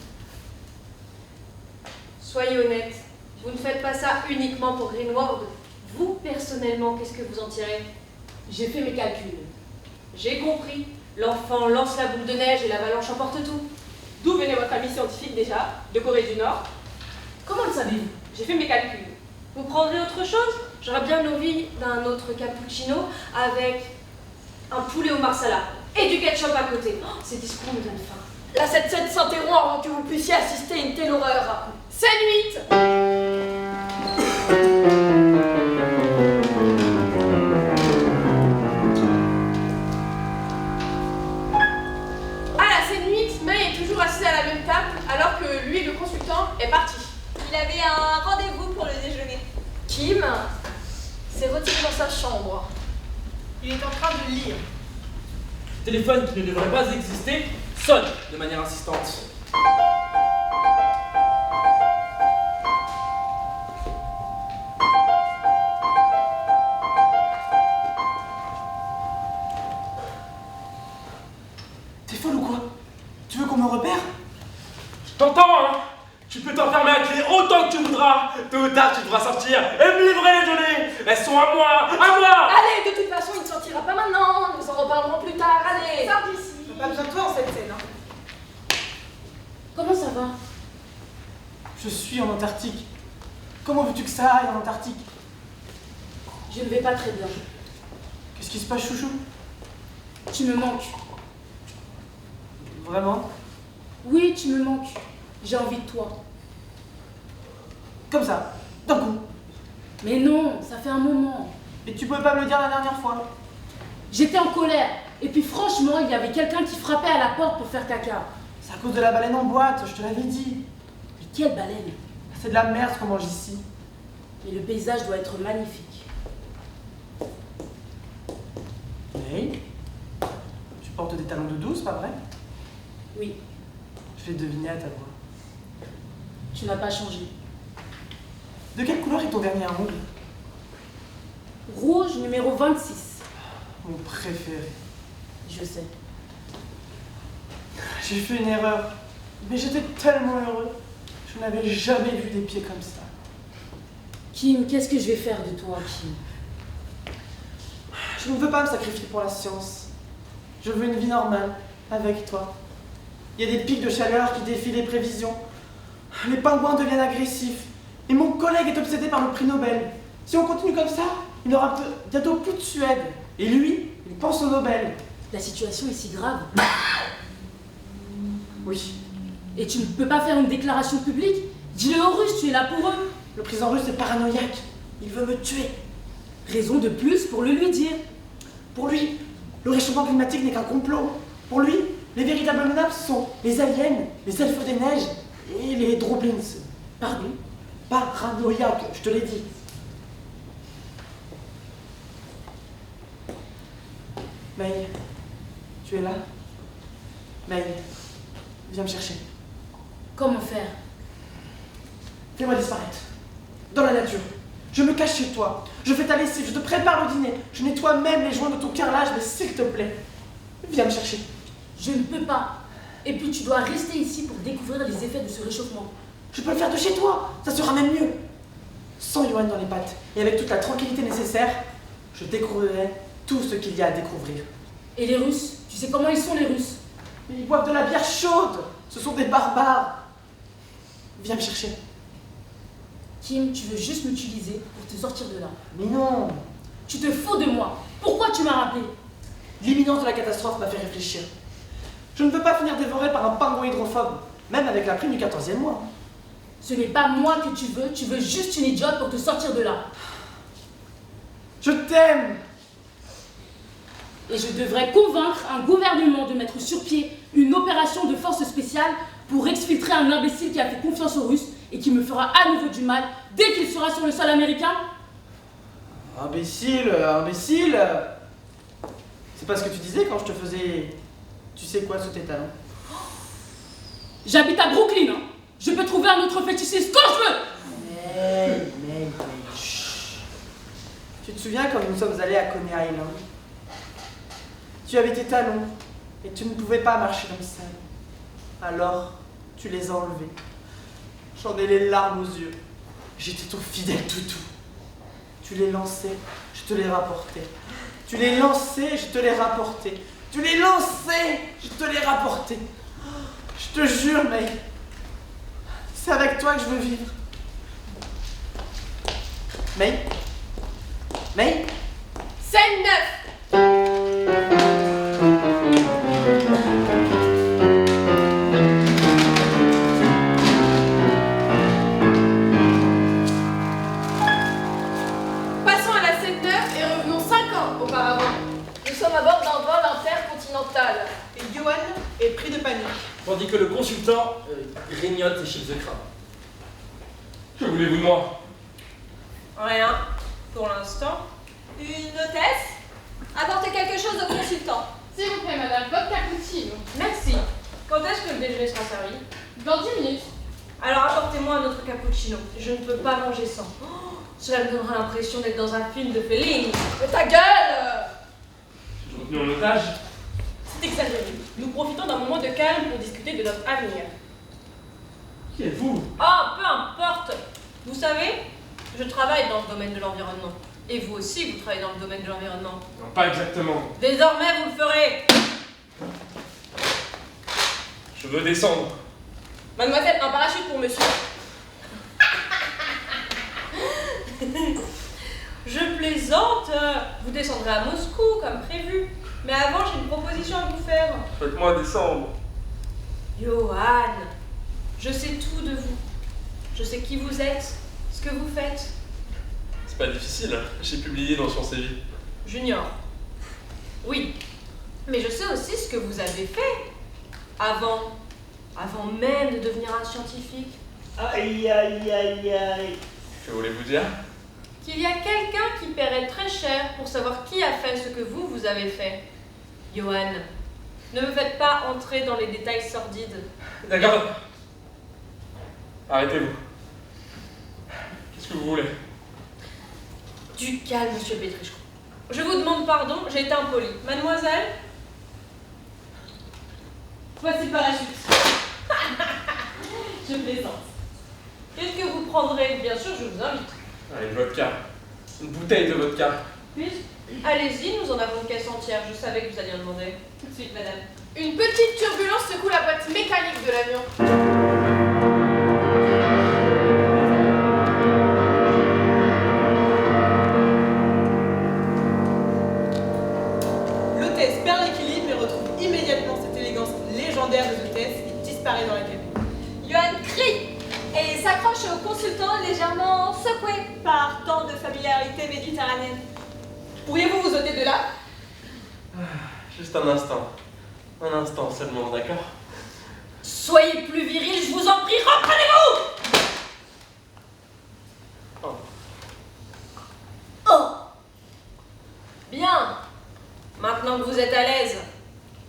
Soyez honnête, vous ne faites pas ça uniquement pour Greenwald. Vous, personnellement, qu'est-ce que vous en tirez? J'ai fait mes calculs. J'ai compris. L'enfant lance la boule de neige et l'avalanche emporte tout. D'où venait votre ami scientifique déjà? De Corée du Nord? Comment le savez-vous? J'ai fait mes calculs. Vous prendrez autre chose? J'aurais bien envie d'un autre cappuccino avec un poulet au marsala et du ketchup à côté. Oh, ces discours me donnent faim. La 7-7 s'interrompt avant que vous puissiez assister à une telle horreur. Scène 8. À la scène 8, May est toujours assise à la même table alors que lui, le consultant, est parti. Il avait un rendez-vous pour le déjeuner. Kim s'est retiré dans sa chambre. Il est en train de lire. Le téléphone qui ne devrait pas exister sonne de manière insistante. T'es folle ou quoi? Tu veux qu'on me repère? Je t'entends, hein? Tu peux t'enfermer à clé autant que tu voudras. Tôt ou tard, tu devras sortir et me livrer les données. Elles sont à moi, à moi. Allez, de toute façon, il ne sortira pas maintenant. Nous en reparlerons plus tard. Allez, sors d'ici. On n'a pas besoin de toi en cette scène, hein. Comment ça va? Je suis en Antarctique. Comment veux-tu que ça aille en Antarctique? Je ne vais pas très bien. Qu'est-ce qui se passe, chouchou? Tu me manques. Vraiment? Oui, tu me manques. J'ai envie de toi. Comme ça, d'un coup. Mais non, ça fait un moment. Et tu pouvais pas me le dire la dernière fois? J'étais en colère. Et puis franchement, il y avait quelqu'un qui frappait à la porte pour faire caca. C'est à cause de la baleine en boîte, je te l'avais dit. Mais quelle baleine! C'est de la merde ce qu'on mange ici. Mais le paysage doit être magnifique. Hey, tu portes des talons de douce, pas vrai? Oui, Je l'ai deviné à ta voix. tu n'as pas changé. De quelle couleur est ton dernier ongle? Rouge numéro 26. Mon préféré. Je sais. J'ai fait une erreur, mais j'étais tellement heureux. Je n'avais jamais vu des pieds comme ça. Kim, qu'est-ce que je vais faire de toi, Kim? Je ne veux pas me sacrifier pour la science. Je veux une vie normale, avec toi. Il y a des pics de chaleur qui défient les prévisions. Les pingouins deviennent agressifs. Et mon collègue est obsédé par le prix Nobel. Si on continue comme ça, il n'aura bientôt plus de Suède. Et lui, il pense au Nobel. La situation est si grave. Oui. Et tu ne peux pas faire une déclaration publique? Dis-le aux Russes, tu es là pour eux. Le président russe est paranoïaque. Il veut me tuer. Raison de plus pour le lui dire. Pour lui, le réchauffement climatique n'est qu'un complot. Pour lui, les véritables menaces sont les aliens, les elfes des neiges et les droblins. Pardon? Paranoïaque, je te l'ai dit. May, tu es là? May, viens me chercher. Comment faire? Fais-moi disparaître. Dans la nature. Je me cache chez toi. Je fais ta lessive, je te prépare le dîner. Je nettoie même les joints de ton carrelage, mais s'il te plaît, viens me chercher. Je ne peux pas. Et puis tu dois rester ici pour découvrir les effets de ce réchauffement. Je peux le faire de chez toi, ça sera même mieux. Sans Johan dans les pattes et avec toute la tranquillité nécessaire, je découvrirai tout ce qu'il y a à découvrir. Et les Russes? Tu sais comment ils sont, les Russes? Ils boivent de la bière chaude. Ce sont des barbares. Viens me chercher. Kim, tu veux juste m'utiliser pour te sortir de là. Mais non. Tu te fous de moi. Pourquoi tu m'as rappelé? L'imminence de la catastrophe m'a fait réfléchir. Je ne veux pas finir dévoré par un pingouin hydrophobe, même avec la prime du 14e mois. Ce n'est pas moi que tu veux juste une idiote pour te sortir de là. Je t'aime. Et je devrais convaincre un gouvernement de mettre sur pied une opération de force spéciale pour exfiltrer un imbécile qui a fait confiance aux Russes et qui me fera à nouveau du mal dès qu'il sera sur le sol américain. Imbécile. C'est pas ce que tu disais quand je te faisais... Tu sais quoi sous tes talons? J'habite à Brooklyn, hein. Je peux trouver un autre fétichiste quand je veux. Mais, chut. Tu te souviens quand nous sommes allés à Coney Island? Tu avais tes talons et tu ne pouvais pas marcher comme ça. Alors, tu les as enlevés. J'en ai les larmes aux yeux. J'étais ton fidèle toutou. Tu les lançais, je te les rapportais. Tu les lançais, je te les rapportais. Tu les lançais, je te les rapportais. Je te jure, mec. C'est avec toi que je veux vivre. May? Scène 9. Passons à la scène 9 et revenons 5 ans auparavant. Nous sommes à bord d'un vol intercontinental. Et Johan est pris de panique. Tandis que le consultant grignote ses chips de crabe. Que voulez-vous de moi? Rien, pour l'instant. Une hôtesse? Apportez quelque chose au consultant. S'il vous plaît, madame, votre cappuccino. Merci. Quand est-ce que le déjeuner sera servi? Dans 10 minutes. Alors apportez-moi un autre cappuccino. Je ne peux pas manger sans. Oh, cela me donnera l'impression d'être dans un film de Fellini. Mais ta gueule! Je retenu en otage. C'est exagéré. Nous profitons d'un moment de calme pour discuter de notre avenir. Qui êtes-vous? Oh, peu importe. Vous savez, je travaille dans le domaine de l'environnement. Et vous aussi, vous travaillez dans le domaine de l'environnement. Non, pas exactement. Désormais, vous le ferez. Je veux descendre. Mademoiselle, un parachute pour monsieur. Je plaisante. Vous descendrez à Moscou, comme prévu. Mais avant, j'ai une proposition à vous faire. Faites-moi descendre. Johan, je sais tout de vous. Je sais qui vous êtes, ce que vous faites. C'est pas difficile, j'ai publié dans Sciences et Vie. Junior. Oui. Mais je sais aussi ce que vous avez fait. Avant même de devenir un scientifique. Aïe, aïe, aïe, aïe. Que voulez-vous dire? Qu'il y a quelqu'un qui paierait très cher pour savoir qui a fait ce que vous avez fait. Johan, ne me faites pas entrer dans les détails sordides. D'accord. Arrêtez-vous. Qu'est-ce que vous voulez? Du calme, monsieur Petrushko. Je vous demande pardon, j'ai été impoli. Mademoiselle? Voici le parachute. Je plaisante. Qu'est-ce que vous prendrez? Bien sûr, je vous invite. Allez, vodka. Une bouteille de vodka. Puis-je? Allez-y, nous en avons une caisse entière. Je savais que vous alliez en demander. Tout de suite, madame. Une petite turbulence secoue la boîte mécanique de l'avion. L'hôtesse perd l'équilibre et retrouve immédiatement cette élégance légendaire des hôtesses et disparaît dans la cabine. Johan crie et s'accroche au consultant légèrement secoué par tant de familiarité méditerranéenne. Pourriez-vous vous ôter de là? Juste un instant. Un instant seulement, d'accord? Soyez plus viril, je vous en prie, reprenez-vous! Oh. Oh! Bien. Maintenant que vous êtes à l'aise,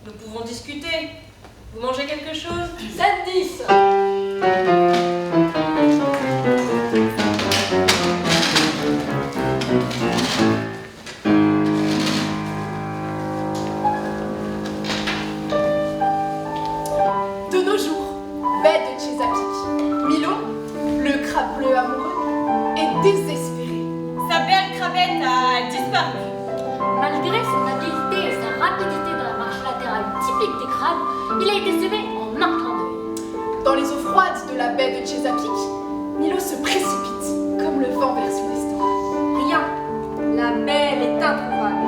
nous pouvons discuter. Vous mangez quelque chose? 7-10. De nos jours, baie de Chesapeake, Milo, le crabe bleu amoureux, est désespéré. Sa belle crabette a disparu. Malgré son habileté et sa rapidité dans la marche latérale typique des crabes, il a été semé en un clin d'œil. Dans les eaux froides de la baie de Chesapeake, Milo se précipite comme le vent vers son destin. Rien. La belle est introuvable.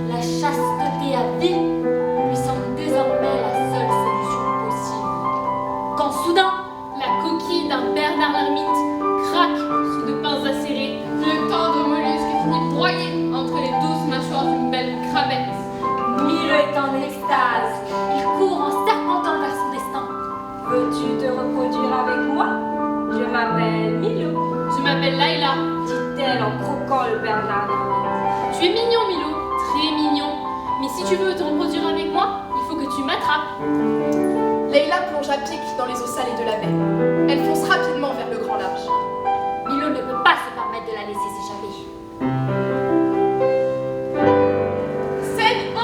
La chasteté à vie lui semble désormais la seule solution possible. Quand soudain, La coquille d'un Bernard l'ermite craque sous de pinces acérées. Le tendre mollusque finit broyé entre les douces mâchoires d'une belle crabette. Milo est en extase. il court en serpentant vers son destin. Veux-tu te reproduire avec moi? Je m'appelle Milo, Je m'appelle Laila. dit-elle en croquant le Bernard l'ermite. Tu es mignon, Milo, très mignon. Mais si tu veux te reproduire avec moi, il faut que tu m'attrapes. Leila plonge à pic dans les eaux salées de la baie. Elle fonce rapidement vers le grand large. Milo ne peut pas se permettre de la laisser s'échapper. Scène 11.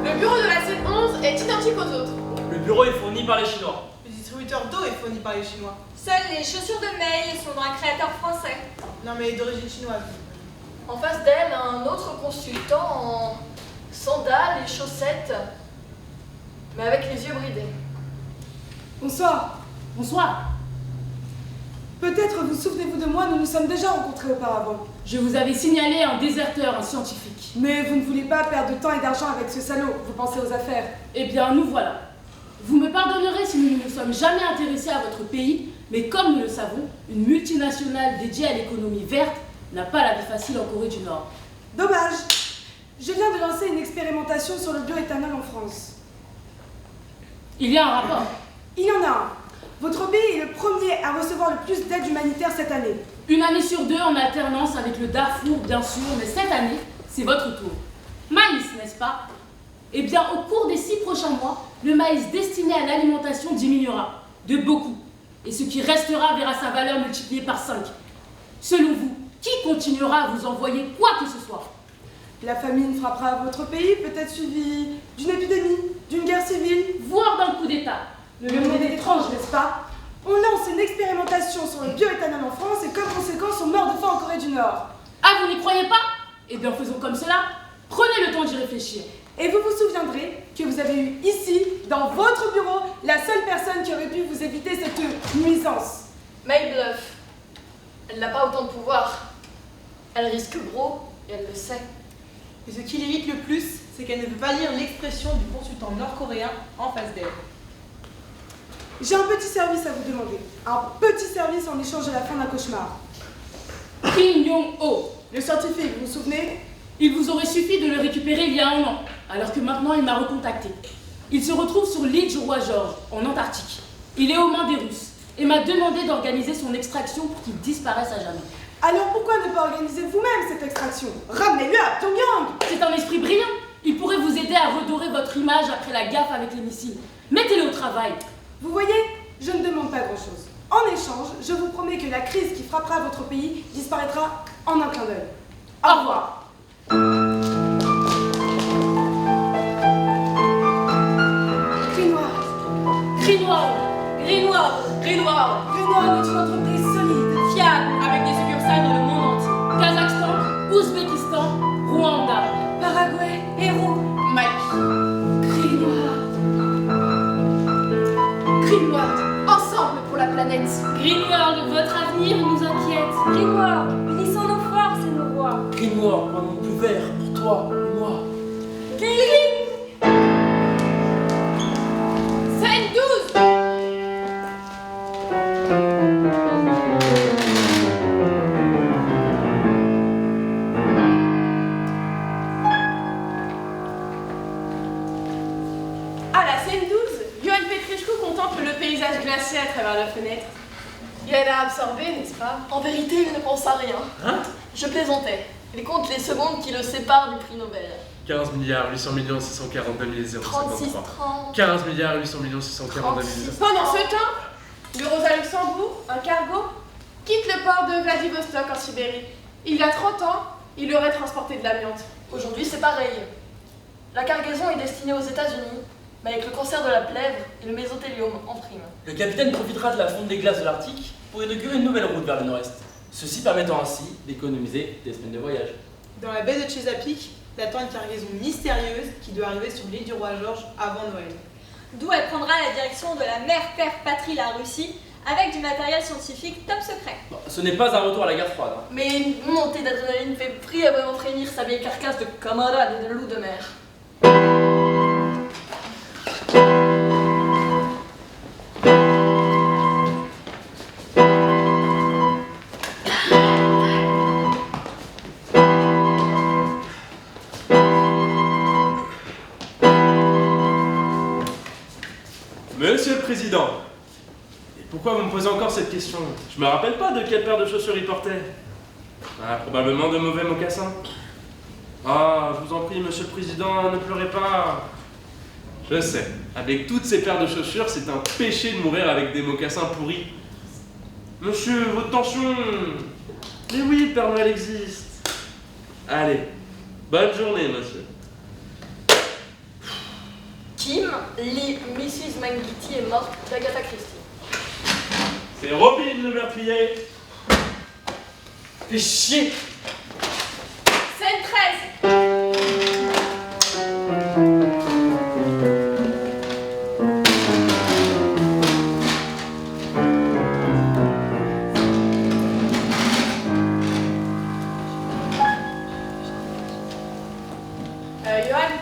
Le bureau de la scène 11 est identique aux autres. Le bureau est fourni par les Chinois. Le distributeur d'eau est fourni par les Chinois. Seules les chaussures de mail sont d'un créateur français. Non mais d'origine chinoise. En face d'elle, un autre consultant en sandales et chaussettes, mais avec les yeux bridés. Bonsoir. Bonsoir. Peut-être vous souvenez-vous de moi, nous nous sommes déjà rencontrés auparavant. Je vous avais signalé un déserteur, un scientifique. Mais vous ne voulez pas perdre de temps et d'argent avec ce salaud, vous pensez aux affaires. Eh bien, nous voilà. Vous me pardonnerez si nous ne nous sommes jamais intéressés à votre pays, mais comme nous le savons, une multinationale dédiée à l'économie verte n'a pas la vie facile en Corée du Nord. Dommage. Je viens de lancer une expérimentation sur le bioéthanol en France. Il y a un rapport. Il y en a un. Votre pays est le premier à recevoir le plus d'aide humanitaire cette année. Une année sur deux en alternance avec le Darfour, bien sûr, mais cette année, c'est votre tour. Maïs, n'est-ce pas? Eh bien, au cours des 6 prochains mois, le maïs destiné à l'alimentation diminuera, de beaucoup. Et ce qui restera verra sa valeur multipliée par 5. Selon vous, qui continuera à vous envoyer quoi que ce soit? La famine frappera votre pays, peut-être suivie d'une épidémie, d'une guerre civile, voire d'un coup d'État. Le monde est étrange, n'est-ce pas? On lance une expérimentation sur le bioéthanol en France et comme conséquence, on meurt de faim en Corée du Nord. Ah, vous n'y croyez pas? Eh bien, faisons comme cela. Prenez le temps d'y réfléchir. Et vous vous souviendrez que vous avez eu ici, dans votre bureau, la seule personne qui aurait pu vous éviter cette nuisance. May bluffe. Elle n'a pas autant de pouvoir. Elle risque gros et elle le sait. Et ce qui l'irrite le plus, c'est qu'elle ne peut pas lire l'expression du consultant nord-coréen en face d'elle. J'ai un petit service à vous demander. Un petit service en échange de la fin d'un cauchemar. Kim Jong-ho, le scientifique, vous vous souvenez? Il vous aurait suffi de le récupérer il y a un an, alors que maintenant il m'a recontacté. Il se retrouve sur l'île du Roi George, en Antarctique. Il est aux mains des Russes et m'a demandé d'organiser son extraction pour qu'il disparaisse à jamais. Alors pourquoi ne pas organiser vous-même cette extraction? Ramenez-le à Pyongyang! C'est un esprit brillant. Il pourrait vous aider à redorer votre image après la gaffe avec les missiles. Mettez-le au travail. Vous voyez, je ne demande pas grand-chose. En échange, je vous promets que la crise qui frappera votre pays disparaîtra en un clin d'œil. Au revoir. Cri noir. Greenwald. Greenwald est une entreprise solide. Fiable, avec des succursales dans le monde entier. Kazakhstan, Ouzbékistan, Rwanda. Paraguay, Héros, Mali. Greenwald. Ensemble pour la planète. Greenwald, votre avenir nous inquiète. Greenwald, unissons nos forces et nos voix. Greenwald, un monde plus vert pour toi et moi. Scène 12. À la scène 12, Johan Petrushko contemple le paysage glacier à travers la fenêtre. Il a l'air absorbé, n'est-ce pas? En vérité, il ne pense à rien. Hein? Je plaisantais. Il compte les secondes qui le séparent du prix Nobel. 15 milliards 800 millions 642 36, 053. 30. 15 milliards 800 millions 642 000. Pendant ce temps, le Rosa Luxembourg, un cargo, quitte le port de Vladivostok en Sibérie. Il y a 30 ans, il aurait transporté de l'amiante. Aujourd'hui, c'est pareil. La cargaison est destinée aux États-Unis, mais avec le cancer de la plèvre et le mésothéliome en prime. Le capitaine profitera de la fonte des glaces de l'Arctique pour inaugurer une nouvelle route vers le nord-est. Ceci permettant ainsi d'économiser des semaines de voyage. Dans la baie de Chesapeake, l'attend une cargaison mystérieuse qui doit arriver sur l'île du roi George avant Noël. D'où elle prendra la direction de la mère père patrie, la Russie, avec du matériel scientifique top secret. Bon, ce n'est pas un retour à la guerre froide. Hein. Mais une montée d'adrénaline fait brièvement frémir sa vieille carcasse de camarades et de loups de mer. Monsieur le Président, et pourquoi vous me posez encore cette question? Je me rappelle pas de quelle paire de chaussures il portait. Ah, probablement de mauvais mocassins. Ah, je vous en prie, Monsieur le Président, ne pleurez pas. Je sais, avec toutes ces paires de chaussures, c'est un péché de mourir avec des mocassins pourris. Monsieur, votre tension... Mais oui, le Père Noël existe. Allez, bonne journée, monsieur. Kim lit Mrs. Mangiti est morte d'Agatha Christie. C'est Robin le meurtrier. Fais chier! Scène 13. Johan,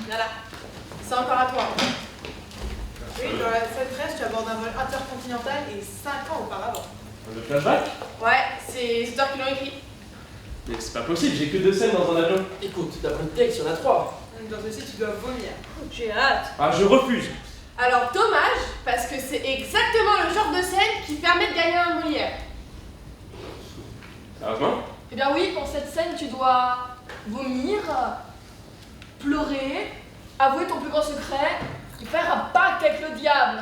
viens là. C'est encore à toi. Oui, dans la scène 13, tu abordes un vol intercontinental et 5 ans auparavant. Le flashback? Ouais, c'est les auteurs qui l'ont écrit. Mais c'est pas possible, j'ai que 2 scènes dans un avion. Écoute, d'après le texte, il y en a 3. Dans ceci, tu dois vomir. J'ai hâte. Ah, je refuse. Alors dommage, parce que c'est exactement le genre de scène qui permet de gagner un Molière. Sérieusement? Eh bien oui, pour cette scène, tu dois vomir, pleurer, avouer ton plus grand secret et faire un pacte avec le diable.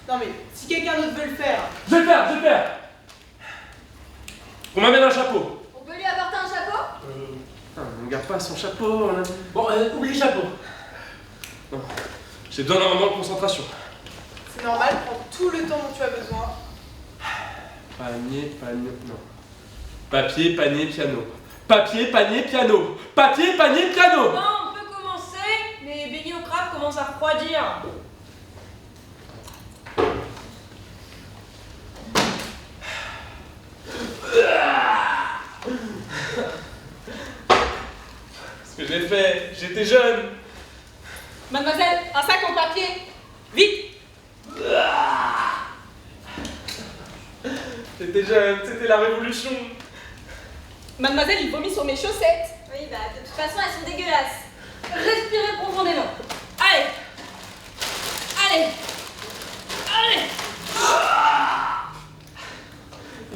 Non mais, si quelqu'un d'autre veut le faire... Je vais le faire, je vais le faire. On m'amène un chapeau. On peut lui apporter un chapeau? On ne garde pas son chapeau, on a dit. Bon, oublie le chapeau. Non. J'ai besoin d'un moment de concentration. C'est normal, prends tout le temps dont tu as besoin. Panier, panier, non. Papier, panier, piano. Papier, panier, piano. Papier, panier, piano. Bon, on peut commencer, mais beignets au crabe commence à refroidir. Ce que j'ai fait, j'étais jeune. Mademoiselle, un sac en papier. Vite. J'étais jeune, c'était la révolution. Mademoiselle, il vomit sur mes chaussettes. Oui, bah de toute façon, elles sont dégueulasses. Respirez profondément. Allez. Allez. Allez.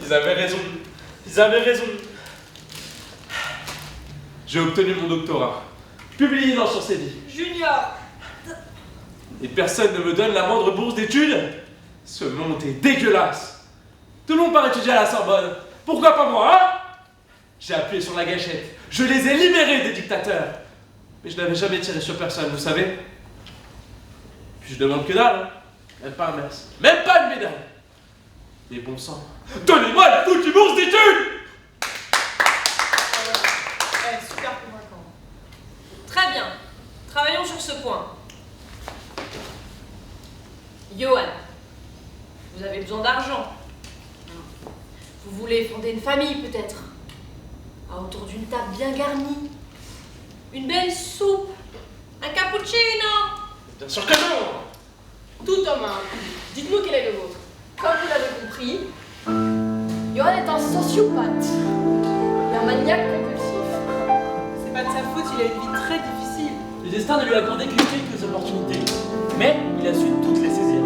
Ils avaient raison. Ils avaient raison. J'ai obtenu mon doctorat. Publié dans Sciences et Vie. Junior. Et personne ne me donne la moindre bourse d'études. Ce monde est dégueulasse. Tout le monde part étudier à la Sorbonne. Pourquoi pas moi, hein? J'ai appuyé sur la gâchette. Je les ai libérés des dictateurs. Mais je n'avais jamais tiré sur personne, vous savez. Puis je demande que dalle. Hein. Même pas un merci. Même pas une médaille. Mais bon sang, donnez-moi la foutue bourse d'études! Super convaincant. Très bien. Travaillons sur ce point. Johan, vous avez besoin d'argent. Vous voulez fonder une famille, peut-être, autour d'une table bien garnie. Une belle soupe. Un cappuccino. Bien sûr que non! Tout en main. Dites-nous quel est le vôtre. Comme vous l'avez compris, Johan est un sociopathe et un maniaque compulsif. C'est pas de sa faute, il a une vie très difficile. Le destin ne lui a accordé que quelques opportunités, mais il a su toutes les saisir.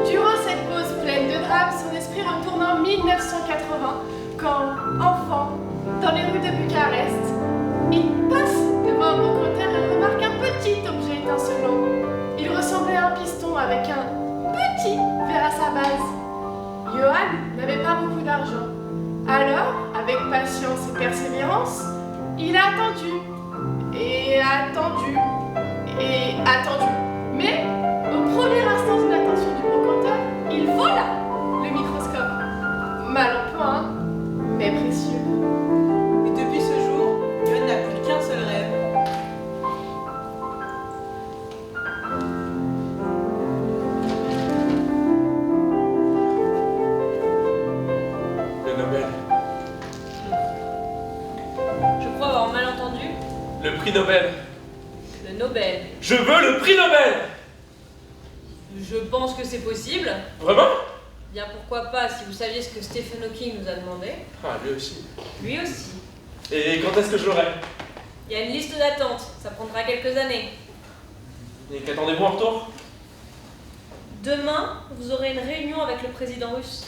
Durant cette pause pleine de drames, son esprit retourne en 1980, quand, enfant, dans les rues de Bucarest, il passe devant un brocanteur et remarque un petit objet étincelant. Il ressemblait à un piston avec un petit verre à sa base. Johan n'avait pas beaucoup d'argent. Alors, avec patience et persévérance, il a attendu, et attendu, et attendu. Mais, au premier instant d'inattention du brocanteur, il vola le microscope. Mal en point, mais précieux. Et depuis ce jour, Johan n'a plus qu'un seul rêve. Le Nobel. Je crois avoir mal entendu. Le prix Nobel. Le Nobel. Je veux le prix Nobel! Je pense que c'est possible. Vraiment? Bien pourquoi pas si vous saviez ce que Stephen Hawking nous a demandé. Ah, lui aussi. Lui aussi. Et quand est-ce que je l'aurai? Il y a une liste d'attente. Ça prendra quelques années. Et qu'attendez-vous en retour? Demain, vous aurez une réunion avec le président russe.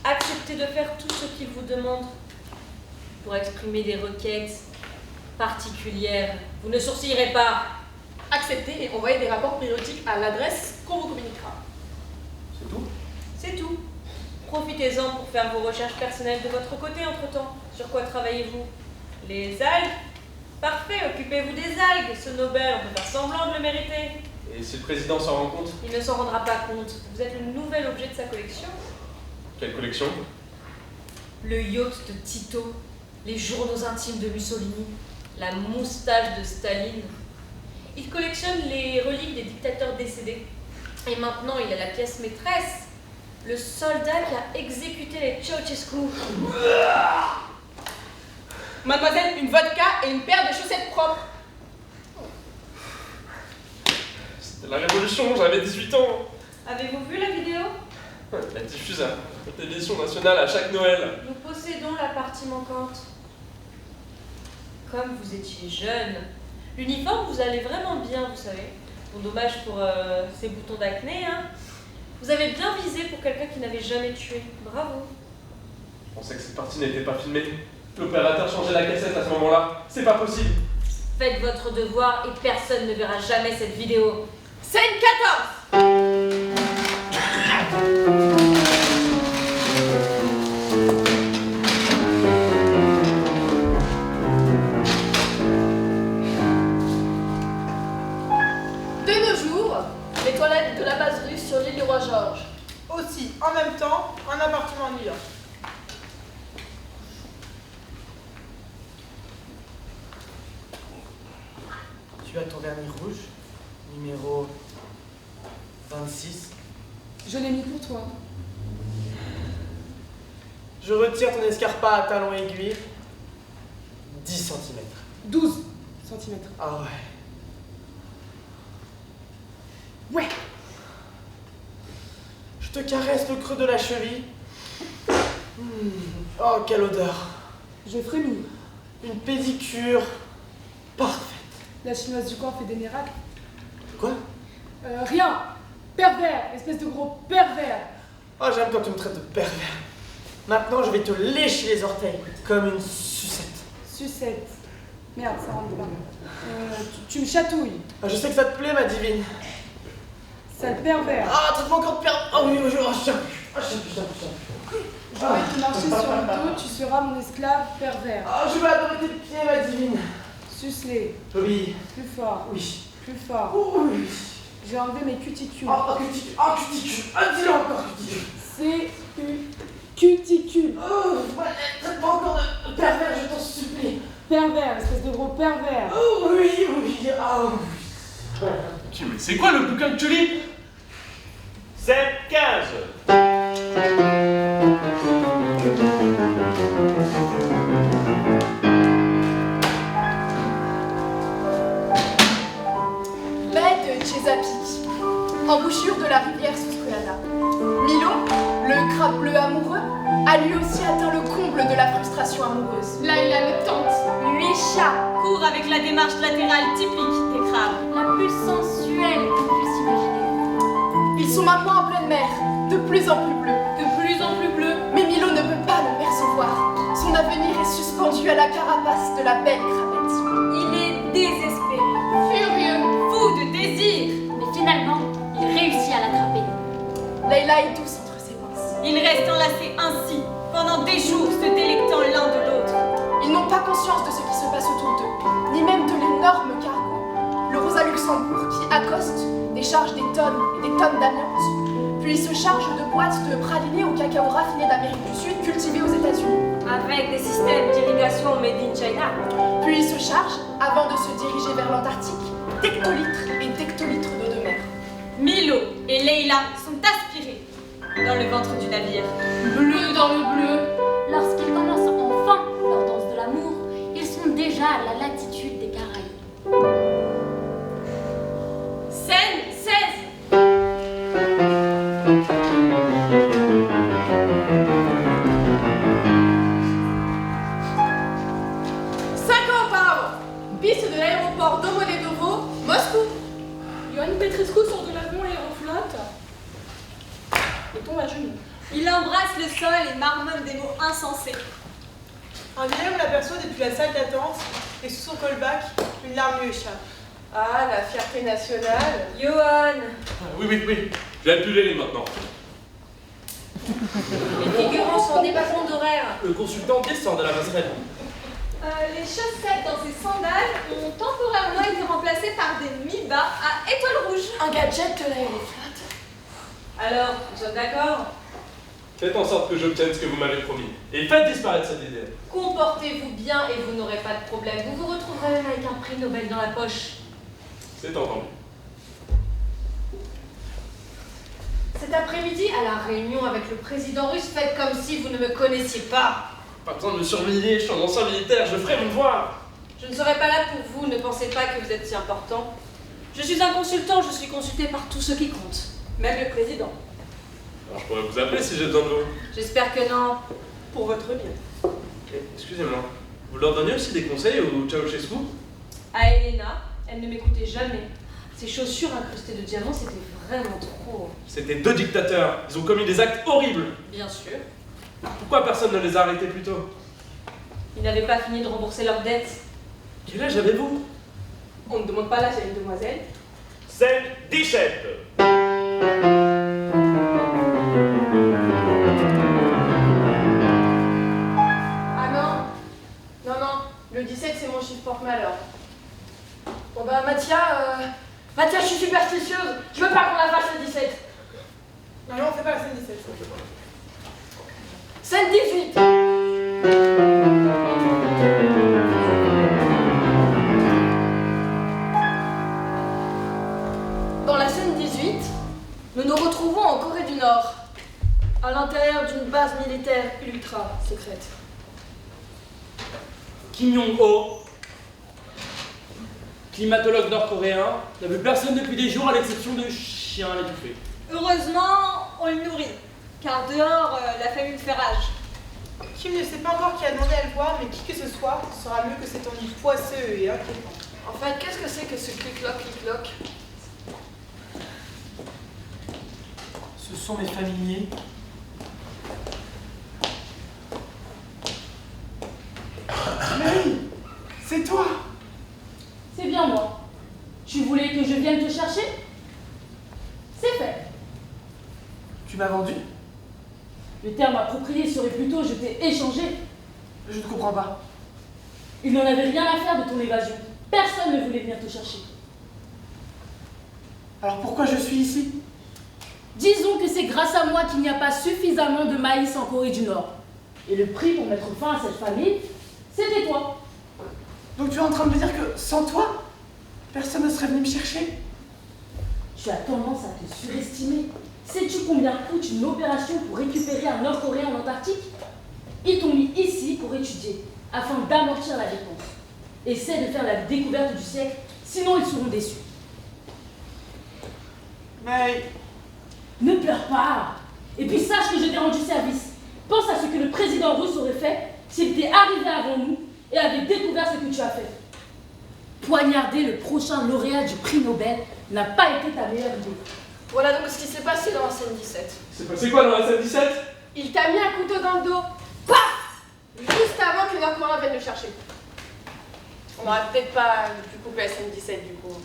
Acceptez de faire tout ce qu'il vous demande pour exprimer des requêtes particulières. Vous ne sourcillerez pas. Acceptez et envoyez des rapports périodiques à l'adresse qu'on vous communiquera. C'est tout? C'est tout. Profitez-en pour faire vos recherches personnelles de votre côté entre-temps. Sur quoi travaillez-vous? Les algues? Parfait, occupez-vous des algues. Ce Nobel, on peut faire semblant de le mériter. Et si le président s'en rend compte? Il ne s'en rendra pas compte. Vous êtes le nouvel objet de sa collection. Quelle collection? Le yacht de Tito, les journaux intimes de Mussolini, la moustache de Staline. Il collectionne les reliques des dictateurs décédés. Et maintenant, il a la pièce maîtresse. Le soldat qui a exécuté les Ceausescu. Mademoiselle, une vodka et une paire de chaussettes propres. C'était la révolution, j'avais 18 ans. Avez-vous vu la vidéo? La diffuse à la télévision nationale à chaque Noël. Nous possédons la partie manquante. Comme vous étiez jeune, l'uniforme vous allait vraiment bien, vous savez. Bon, dommage pour ces boutons d'acné, hein. Vous avez bien visé pour quelqu'un qui n'avait jamais tué. Bravo. Je pensais que cette partie n'était pas filmée. L'opérateur changeait la cassette à ce moment-là. C'est pas possible. Faites votre devoir et personne ne verra jamais cette vidéo. Scène 14. De nos jours, les toilettes de la base russe sur l'île du Roi George. Aussi, en même temps, un appartement à New York. Tu as ton vernis rouge, numéro 26. Je l'ai mis pour toi. Je retire ton escarpin à talons aiguilles. 10 cm. 12 cm. Ah ouais. Ouais. Je te caresse le creux de la cheville. Oh, quelle odeur. Je frémis. Une pédicure parfaite. La chinoise du corps fait des miracles. Quoi? Rien. Pervers. Espèce de gros pervers. Oh, j'aime quand tu me traites de pervers. Maintenant, je vais te lécher les orteils comme une sucette. Sucette. Merde, ça rentre pas. Tu me chatouilles. Ah, je sais que ça te plaît, ma divine. Sale pervers. Ah, traite-moi encore de pervers. Oh oui, je tiens plus. Ah, je tiens plus. Je vais te marcher sur le dos, tu seras mon esclave pervers. Ah, je vais adorer tes pieds, ma divine. Suce-les. Oui. Plus fort. Oui. Plus fort. Oui. J'ai enlevé mes cuticules. Ah, cuticule. Ah, cuticule. Ah, dis-le encore, cuticule. C'est Cuticule. Oh, voilà, traite pas encore de pervers, je t'en supplie. Pervers, espèce de gros pervers. Oh oui, oui, ah oui. Mais c'est quoi le bouquin que tu lis? 7-15. Baie de Chesapeake, embouchure de la rivière Susquehanna. Milo, le crabe bleu amoureux, a lui aussi atteint le comble de la frustration amoureuse. Layla le tente. Lui, chat, court avec la démarche latérale typique des crabes. La plus sensuelle qu'on puisse imaginer. Ils sont maintenant en pleine mer, de plus en plus bleu. De plus en plus bleu. Mais Milo ne peut pas le percevoir. Son avenir est suspendu à la carapace de la belle crabette. Il est désespéré, Furieux. fou de désir. Mais finalement, il réussit à l'attraper. Layla est douce entre ses pinces. Ils restent enlacés ainsi, pendant des jours, se délectant l'un de l'autre. Ils n'ont pas conscience de ce qui se passe autour d'eux, ni même de l'énorme cargo, le Rosa Luxembourg, qui accoste, décharge des tonnes et des tonnes d'amiante, puis se charge de boîtes de pralinés au cacao raffiné d'Amérique du Sud cultivés aux États-Unis. Avec des systèmes d'irrigation made in China. Puis il se charge, avant de se diriger vers l'Antarctique, d'hectolitres et d'hectolitres d'eau de mer. Milo et Leila sont aspirés dans le ventre du navire. Bleu dans le bleu. Lorsqu'ils commencent enfin leur danse de l'amour, ils sont déjà à la latitude des Caraïbes. Scène 16. 5 ans auparavant, piste de l'aéroport Domodedovo, Moscou. Yoann Petrescu sort de l'avion Aéroflot et tombe à genoux. Il embrasse le sol et marmonne des mots insensés. Un vieil homme l'aperçoit depuis la salle d'attente et sous son callback, une larme lui échappe. Ah, la fierté nationale. Johan. Oui. J'ai plus les lire maintenant. Les figurants sont en dépassement d'horaire. Le consultant descend de la passerelle. Les chaussettes dans ses sandales ont temporairement été remplacées par des mi-bas à étoiles rouges. Un gadget de l'aéroflot. Alors, nous sommes d'accord? Faites en sorte que j'obtienne ce que vous m'avez promis. Et faites disparaître cette idée. Comportez-vous bien et vous n'aurez pas de problème. Vous vous retrouverez même avec un prix Nobel dans la poche. C'est entendu. Cet après-midi, à la réunion avec le président russe, faites comme si vous ne me connaissiez pas. Pas besoin de me surveiller, je suis un ancien militaire, je ferai mon devoir. Je ne serai pas là pour vous, ne pensez pas que vous êtes si important. Je suis un consultant, je suis consulté par tous ceux qui comptent, même le président. Alors je pourrais vous appeler si j'ai besoin de vous. J'espère que non. Pour votre bien. Excusez-moi, vous leur donnez aussi des conseils au Ceausescu? À Elena, elle ne m'écoutait jamais. Ses chaussures incrustées de diamants, c'était vraiment trop. C'était deux dictateurs, ils ont commis des actes horribles. Bien sûr. Pourquoi personne ne les a arrêtés plus tôt? Ils n'avaient pas fini de rembourser leurs dettes. Quel âge avez-vous? On ne demande pas l'âge à une demoiselle. Scène 17. Ah non, le 17 c'est mon chiffre porte-malheur. Bon bah Mathia, je suis superstitieuse, je veux pas qu'on la fasse le 17. Non, on fait pas la scène 17. Scène 18. Dans la scène 18, nous nous retrouvons en Corée du Nord, à l'intérieur d'une base militaire ultra secrète. Kim Jong-ho, climatologue nord-coréen, n'a vu personne depuis des jours à l'exception de chiens à l'étouffée. Heureusement, on le nourrit, car dehors, la famine fait rage. Kim ne sait pas encore qui a demandé à le voir, mais qui que ce soit sera mieux que cet ennui poisseux et inquiétant. En fait, qu'est-ce que c'est que ce clic-cloc? Ce sont mes familiers. Mary, c'est toi. C'est bien moi. Tu voulais que je vienne te chercher? C'est fait. Tu m'as vendu? Le terme approprié serait plutôt je t'ai échangé. Je ne comprends pas. Il n'en avait rien à faire de ton évasion. Personne ne voulait venir te chercher. Alors pourquoi je suis ici? Disons que c'est grâce à moi qu'il n'y a pas suffisamment de maïs en Corée du Nord. Et le prix pour mettre fin à cette famine, c'était toi. Donc tu es en train de me dire que sans toi, personne ne serait venu me chercher? Tu as tendance à te surestimer. Sais-tu combien coûte une opération pour récupérer un Nord-Coréen en Antarctique? Ils t'ont mis ici pour étudier, afin d'amortir la dépense. Essaie de faire la découverte du siècle, sinon ils seront déçus. Mais... Ne pleure pas. Et puis sache que je t'ai rendu service. Pense à ce que le président russe aurait fait s'il était arrivé avant nous et avait découvert ce que tu as fait. Poignarder le prochain lauréat du prix Nobel n'a pas été ta meilleure idée. Voilà donc ce qui s'est passé dans la scène 17. C'est passé quoi dans la scène 17? Il t'a mis un couteau dans le dos. Paf! Juste avant que les Nord-Coréens viennent le chercher. On n'aurait peut-être pas pu couper la scène 17 du coup.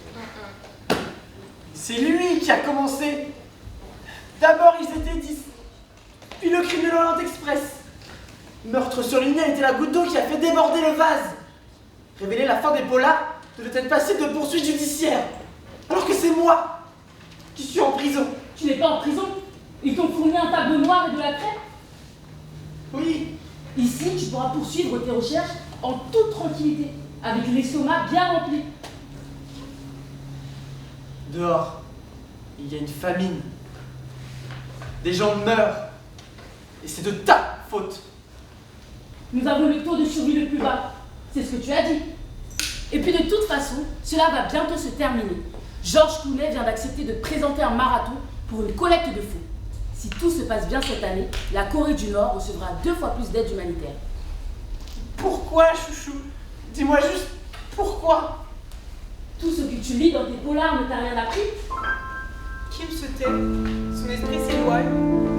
c'est lui qui a commencé. D'abord ils étaient 10, puis le crime de l'Orient Express. Meurtre surligné était la goutte d'eau qui a fait déborder le vase. Révéler la fin des polars devait être passible de poursuites judiciaires. Alors que c'est moi qui suis en prison. Tu n'es pas en prison. Ils t'ont fourni un tableau noir et de la craie. Oui. Ici, tu pourras poursuivre tes recherches en toute tranquillité, avec l'estomac bien rempli. Dehors, il y a une famine. Des gens meurent. Et c'est de ta faute. Nous avons le taux de survie le plus bas. C'est ce que tu as dit. Et puis de toute façon, cela va bientôt se terminer. Georges Clooney vient d'accepter de présenter un marathon pour une collecte de fonds. Si tout se passe bien cette année, la Corée du Nord recevra 2 fois plus d'aide humanitaire. Pourquoi, chouchou? Dis-moi juste pourquoi? Tout ce que tu lis dans tes polars ne t'a rien appris? Kim se tait, son esprit s'éloigne,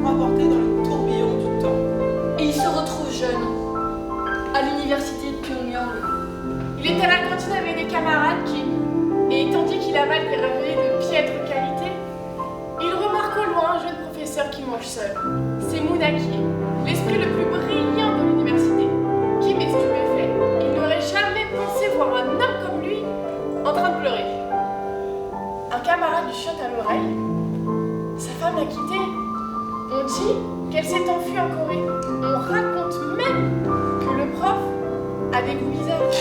emporté dans le tourbillon du temps. Et il se retrouve jeune, à l'université de Pyongyang. Il était à la cantine avec des camarades qui, et tandis qu'il avale des râpelés de piètre qualité, il remarque au loin un jeune professeur qui mange seul. C'est Moonaki, l'esprit le plus brillant de l'université. Kim est stupéfait. Il n'aurait jamais pensé voir un homme comme lui en train de pleurer. Un camarade lui chuchote à l'oreille. Sa femme l'a quitté. On dit qu'elle s'est enfuie en Corée. On raconte même que le prof a des goûts bizarres.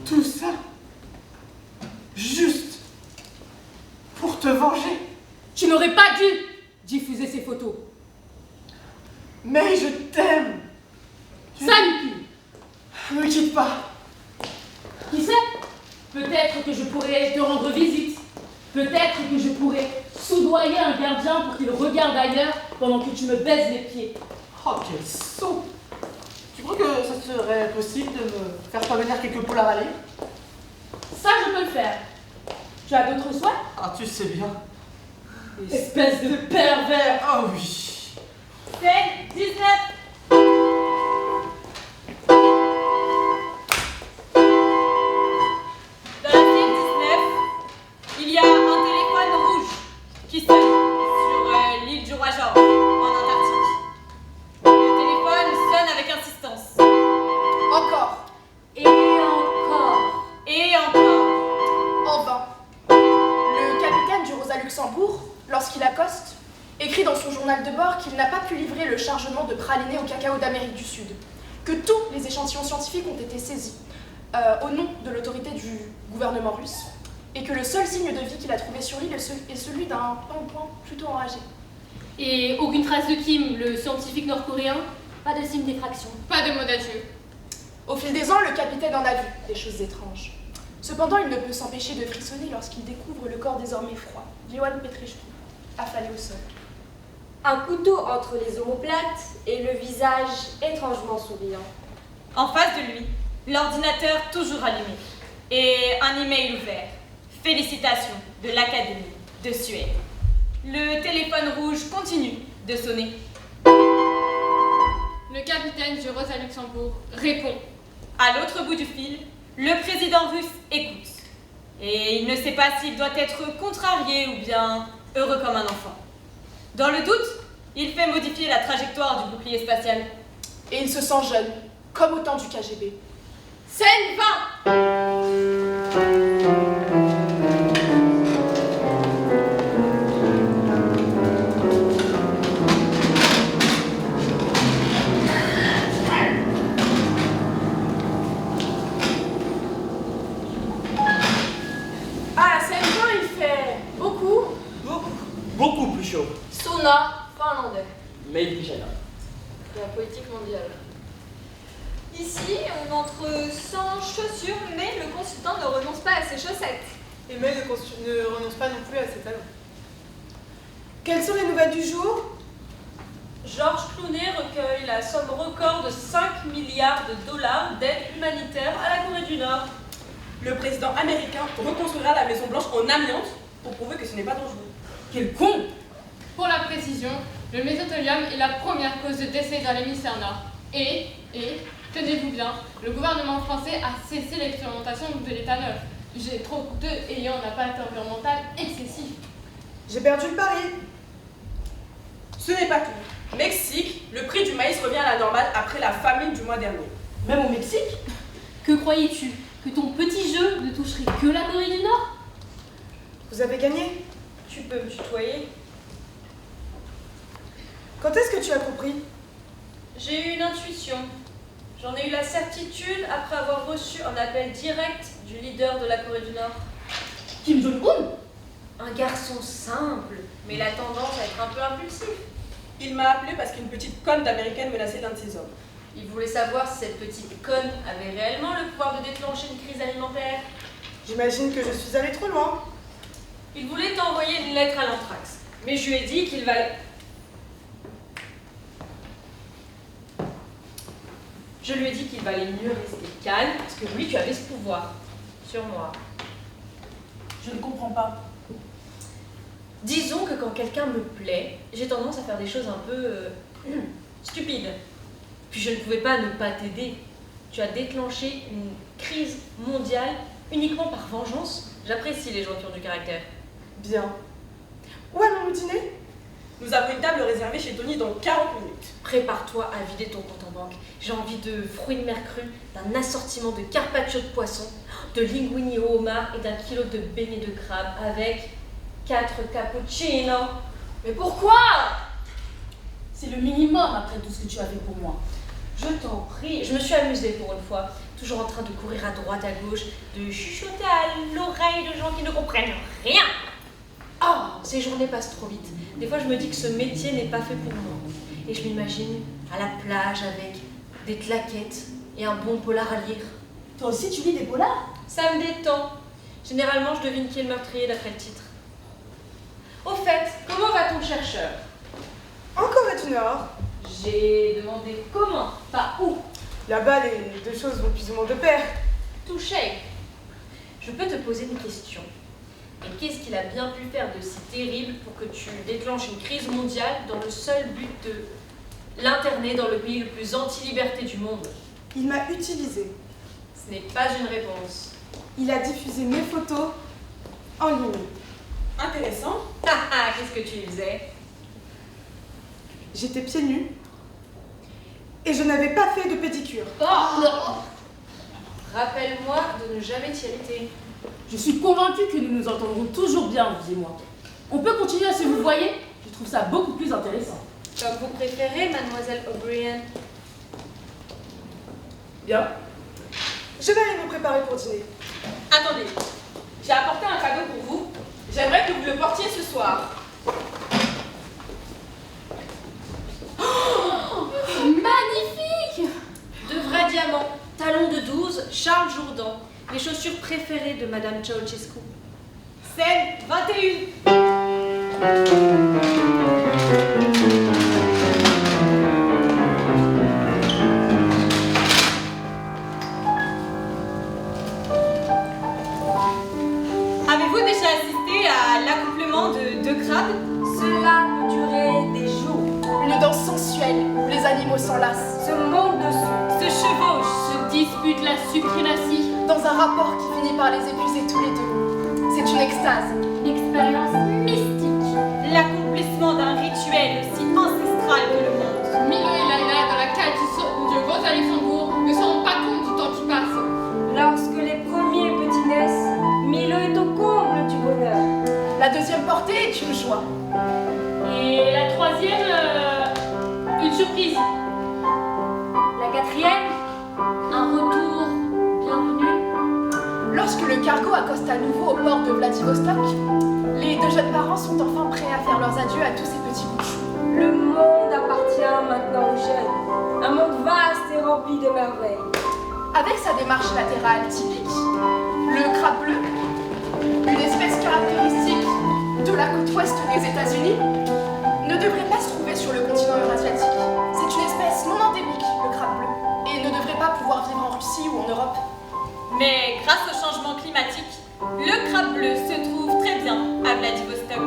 Tout ça, juste pour te venger. Tu n'aurais pas dû diffuser ces photos. Mais je t'aime. Salut. Ne me quitte pas. Qui sait? Peut-être que je pourrais te rendre visite. Peut-être que je pourrais soudoyer un gardien pour qu'il regarde ailleurs pendant que tu me baises les pieds. Oh, quel saut! Tu crois que ça serait possible de me faire parvenir quelques polars à lire? Ça, je peux le faire. Tu as d'autres souhaits? Ah, tu sais bien. Espèce de pervers! Oh oui! Scène 19. Dans la scène 19, il y a un téléphone rouge qui sonne sur l'île du Roi George, en Antarctique. Le téléphone sonne avec insistance. Encore. Et encore. Et encore. En vain. Le capitaine du Rosa Luxembourg, lorsqu'il accoste, écrit dans son journal de bord qu'il n'a pas pu livrer le chargement de pralinés au cacao d'Amérique du Sud, que tous les échantillons scientifiques ont été saisis au nom de l'autorité du gouvernement russe, et que le seul signe de vie qu'il a trouvé sur l'île est celui d'un pangouin plutôt enragé. Et aucune trace de Kim, le scientifique nord-coréen? Pas de signe d'effraction. Pas de mot d'adieu. Au fil des ans, le capitaine en a vu des choses étranges. Cependant, il ne peut s'empêcher de frissonner lorsqu'il découvre le corps désormais froid d'Iwan Petrushkin, affalé au sol. Un couteau entre les omoplates et le visage étrangement souriant. En face de lui, l'ordinateur toujours allumé et un email ouvert. Félicitations de l'Académie de Suède. Le téléphone rouge continue de sonner. Le capitaine du Rosa Luxembourg répond. À l'autre bout du fil, le président russe écoute. Et il ne sait pas s'il doit être contrarié ou bien heureux comme un enfant. Dans le doute, il fait modifier la trajectoire du bouclier spatial. Et il se sent jeune, comme au temps du KGB. Scène 20. Ah, scène 20, il fait beaucoup. Beaucoup plus chaud. Sauna finlandais. Made in China. La politique mondiale. Ici, on entre sans chaussures, mais le consultant ne renonce pas à ses chaussettes. Et May ne renonce pas non plus à ses talons. Quelles sont les nouvelles du jour? Georges Clooney recueille la somme record de 5 milliards de dollars d'aide humanitaire à la Corée du Nord. Le président américain reconstruira la Maison Blanche en amiante pour prouver que ce n'est pas dangereux. Quel con! Pour la précision, le mésothélium est la première cause de décès dans l'hémisphère nord. Et, tenez-vous bien, le gouvernement français a cessé l'expérimentation de l'éthanol, jugé trop coûteux et ayant un impact environnemental excessif. J'ai perdu le pari. Ce n'est pas tout. Mexique, le prix du maïs revient à la normale après la famine du mois dernier. Même au Mexique? Que croyais-tu? Que ton petit jeu ne toucherait que la Corée du Nord? Vous avez gagné? Tu peux me tutoyer? Quand est-ce que tu as compris? J'ai eu une intuition. J'en ai eu la certitude après avoir reçu un appel direct du leader de la Corée du Nord. Kim Jong-un? Un garçon simple, mais il a tendance à être un peu impulsif. Il m'a appelé parce qu'une petite conne d'américaine menaçait l'un de ses hommes. Il voulait savoir si cette petite conne avait réellement le pouvoir de déclencher une crise alimentaire. J'imagine que je suis allée trop loin. Il voulait t'envoyer une lettre à l'anthrax, mais je lui ai dit qu'il valait... Je lui ai dit qu'il valait mieux rester calme, parce que oui, tu avais ce pouvoir sur moi. Je ne comprends pas. Disons que quand quelqu'un me plaît, j'ai tendance à faire des choses un peu stupides. Puis je ne pouvais pas ne pas t'aider. Tu as déclenché une crise mondiale uniquement par vengeance. J'apprécie les gens qui ont du caractère. Bien. Où allons-nous dîner? Nous avons une table réservée chez Tony dans 40 minutes. Prépare-toi à vider ton compte en banque. J'ai envie de fruits de mer crus, d'un assortiment de carpaccio de poisson, de linguini au homard et d'un kilo de beignets de crabe avec 4 cappuccinos. Mais pourquoi? C'est le minimum après tout ce que tu as fait pour moi. Je t'en prie, je me suis amusée pour une fois, toujours en train de courir à droite, à gauche, de chuchoter à l'oreille de gens qui ne comprennent rien. Oh, ces journées passent trop vite. Des fois, je me dis que ce métier n'est pas fait pour moi. Et je m'imagine à la plage avec des claquettes et un bon polar à lire. Toi aussi, tu lis des polars? Ça me détend. Généralement, je devine qui est le meurtrier d'après le titre. Au fait, comment va ton chercheur? En Corée du Nord. J'ai demandé comment, pas où. Là-bas, les deux choses vont plus ou moins de pair. Touché. Je peux te poser une question. Et qu'est-ce qu'il a bien pu faire de si terrible pour que tu déclenches une crise mondiale dans le seul but de l'interner dans le pays le plus anti-liberté du monde? Il m'a utilisé. Ce n'est pas une réponse. Il a diffusé mes photos en ligne. Intéressant. Qu'est-ce que tu y faisais? J'étais pieds nus et je n'avais pas fait de pédicure. Rappelle-moi de ne jamais t'y arrêter. Je suis convaincue que nous nous entendrons toujours bien, vous et moi. On peut continuer à se vous voyez? Je trouve ça beaucoup plus intéressant. Comme vous préférez, mademoiselle O'Brien. Bien. Je vais aller me préparer pour dîner. Attendez, j'ai apporté un cadeau pour vous. J'aimerais que vous le portiez ce soir. Magnifique! De vrais diamants, talons de 12, Charles Jourdan. Les chaussures préférées de Madame Ceausescu. Scène 21. Avez-vous déjà assisté à l'accouplement de deux crabes? Cela peut durer des jours. Une danse sensuelle où les animaux s'enlacent, Se montent dessous. Se chevauchent. Se dispute la suprématie. dans un rapport qui finit par les épuiser tous les deux. C'est une extase. Une expérience mystique. L'accomplissement d'un rituel aussi ancestral que le monde. Milo et Laila, dans la cage de Rosa Luxembourg, ne se rendent pas compte du temps qui passe. porter est une joie. Et la troisième, une surprise. La quatrième, un retour bienvenu. Lorsque le cargo accoste à nouveau au port de Vladivostok, les deux jeunes parents sont enfin prêts à faire leurs adieux à tous ces petits bouchons. Le monde appartient maintenant aux jeunes. Un monde vaste et rempli de merveilles. Avec sa démarche latérale typique, le crabe bleu, une espèce caractéristique de la côte ouest des États-Unis, ne devrait pas se trouver sur le continent eurasiatique. C'est une espèce non endémique, le crabe bleu, et ne devrait pas pouvoir vivre en Russie ou en Europe. Mais grâce au changement climatique, le crabe bleu se trouve très bien à Vladivostok.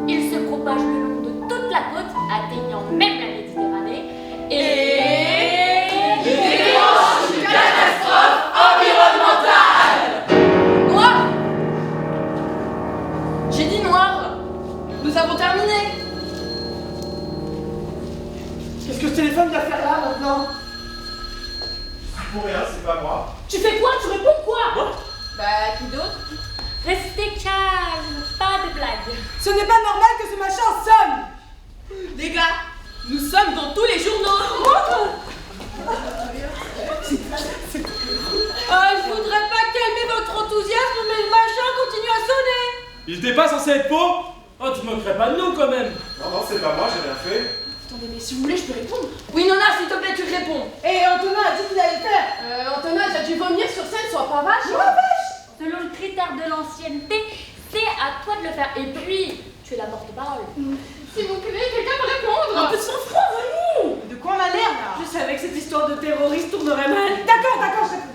Il se propage le long de toute la côte, atteignant même la Méditerranée. Déclenche une catastrophe environnementale! Noir! J'ai dit noir! Nous avons terminé! Qu'est-ce que ce téléphone vient faire là maintenant? Pour rien, c'est pas moi. Tu fais quoi? Tu réponds quoi? Bah, qui d'autre? Restez calme, pas de blagues. Ce n'est pas normal que ce machin sonne. Les gars, nous sommes dans tous les journaux. Je voudrais pas calmer votre enthousiasme, mais le machin continue à sonner. Il était pas censé être faux? Oh, tu te moquerais pas de nous quand même. Non, c'est pas moi, j'ai rien fait. Attendez, mais si vous voulez, je peux répondre. Oui, Nona, s'il te plaît, tu réponds. Et Antonin a dit qu'il allait le faire. Antonin, t'as dû vomir sur scène, sois pas vache. Selon le critère de l'ancienneté, c'est à toi de le faire. Et puis, tu es la porte-parole. S'il vous plaît, quelqu'un peut répondre. Un peu de sang-froid, vraiment. De quoi on a l'air là? Je savais que cette histoire de terroriste tournerait mal. D'accord, je réponds.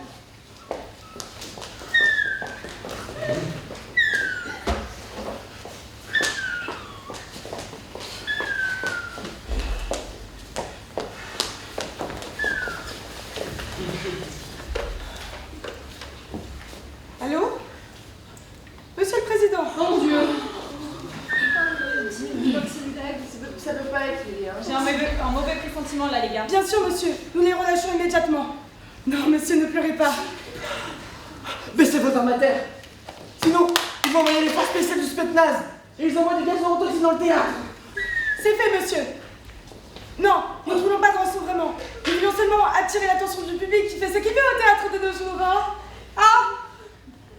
Allô? Monsieur le Président. Mon Dieu. Ça peut pas être lui, hein. J'ai un mauvais pressentiment là, les gars. Bien sûr, monsieur. Nous les relâchons immédiatement. Non, monsieur, ne pleurez pas. Baissez vos armes à terre. Sinon, ils vont envoyer les forces spéciales du Spetsnaz. Et ils envoient des gaz autorisés dans le théâtre. C'est fait, monsieur. Non, nous ne voulons pas grand saut vraiment. Nous voulions seulement attirer l'attention du public qui fait ce qu'il veut au théâtre de nos jours, hein. Ah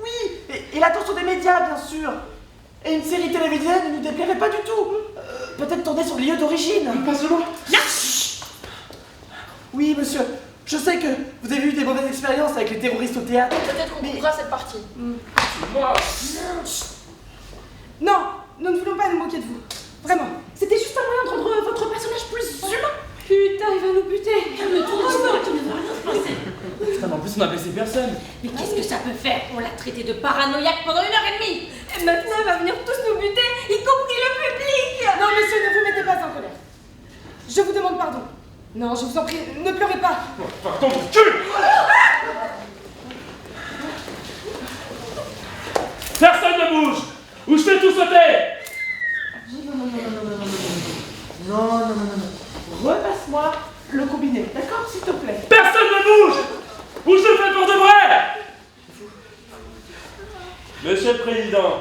oui, et l'attention des médias, bien sûr. Et une série télévisée ne nous déplairait pas du tout. Peut-être tournée sur le lieu d'origine. Pas seulement. Oui, monsieur. Je sais que vous avez eu des mauvaises expériences avec les terroristes au théâtre. Peut-être qu'on coupera cette partie. Moi. Non, nous ne voulons pas nous moquer de vous. Vraiment. C'était juste un moyen de rendre votre personnage plus humain. Putain, il va nous buter. Putain, mais en plus on a blessé personne. Mais qu'est-ce que ça peut faire? On l'a traité de paranoïaque pendant 1h30. Et maintenant, il va venir tous nous buter, y compris le public. Non, monsieur, ne vous mettez pas en colère. Je vous demande pardon. Non, je vous en prie, ne pleurez pas. Pardon, mon cul. Personne ne bouge. Ou je fais tout sauter. Non. Repasse-moi le combiné, d'accord, s'il te plaît. Personne ne bouge. Ou je le fais pour de vrai. Monsieur le Président.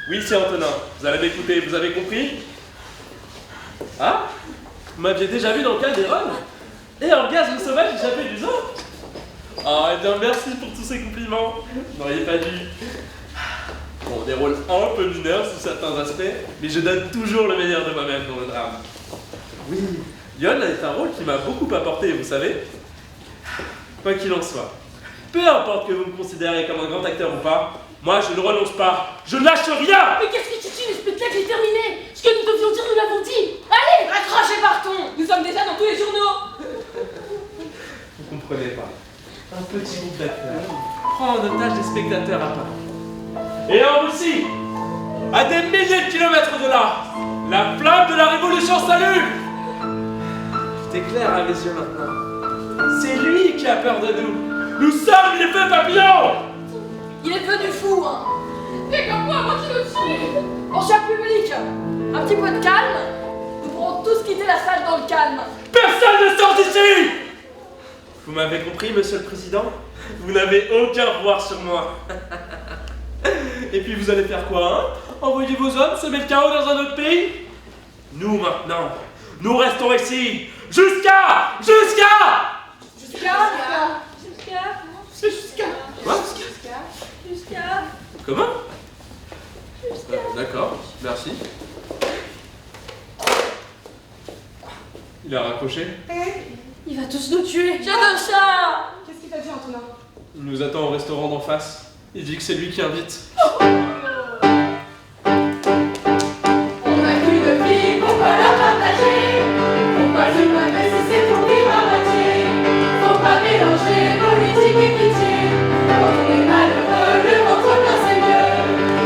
Oui, c'est Antonin. Vous allez m'écouter, vous avez compris? Ah? Vous m'aviez déjà vu dans le cas des Roms? Et orgasme sauvage échappé du zoo? Ah, eh bien merci pour tous ces compliments. Vous n'auriez pas dû. Bon, des rôles un peu mineurs sous certains aspects, mais je donne toujours le meilleur de moi-même dans le drame. Oui, Yon est un rôle qui m'a beaucoup apporté, vous savez. Quoi qu'il en soit, peu importe que vous me considérez comme un grand acteur ou pas, moi je ne renonce pas, je ne lâche rien. Mais qu'est-ce que tu dis? Le spectacle est terminé. Ce que nous devions dire, nous l'avons dit. Allez, Raccrochez, partons. Nous sommes déjà dans tous les journaux. Vous comprenez pas. Un petit groupe d'acteurs prend en otage des spectateurs à part. Et en Russie, à des milliers de kilomètres de là, la flamme de la révolution s'allume. Tout est clair à mes yeux maintenant. C'est lui qui a peur de nous. Nous sommes les feux papillons. Il est devenu fou, hein. Fais comme moi avant qu'il nous tue. Mon cher public, un petit peu de calme. Nous pourrons tous quitter la salle dans le calme. Personne ne sort d'ici. Vous m'avez compris, monsieur le Président? Vous n'avez aucun pouvoir sur moi. Et puis vous allez faire quoi, hein? Envoyer vos hommes semer le chaos dans un autre pays? Nous maintenant, nous restons ici jusqu'à... Quoi? Comment? D'accord, merci. Il a raccroché. Il va tous nous tuer. J'adore ça. Qu'est-ce qu'il t'a dit, Antonin? Il nous attend au restaurant d'en face. Il dit que c'est lui qui invite. On a qu'une vie, pourquoi la partager? Pourquoi je m'amène si c'est pour vivre à moitié? Faut pas mélanger politique et pitié. Quand on est malheureux, le ventre plein c'est mieux.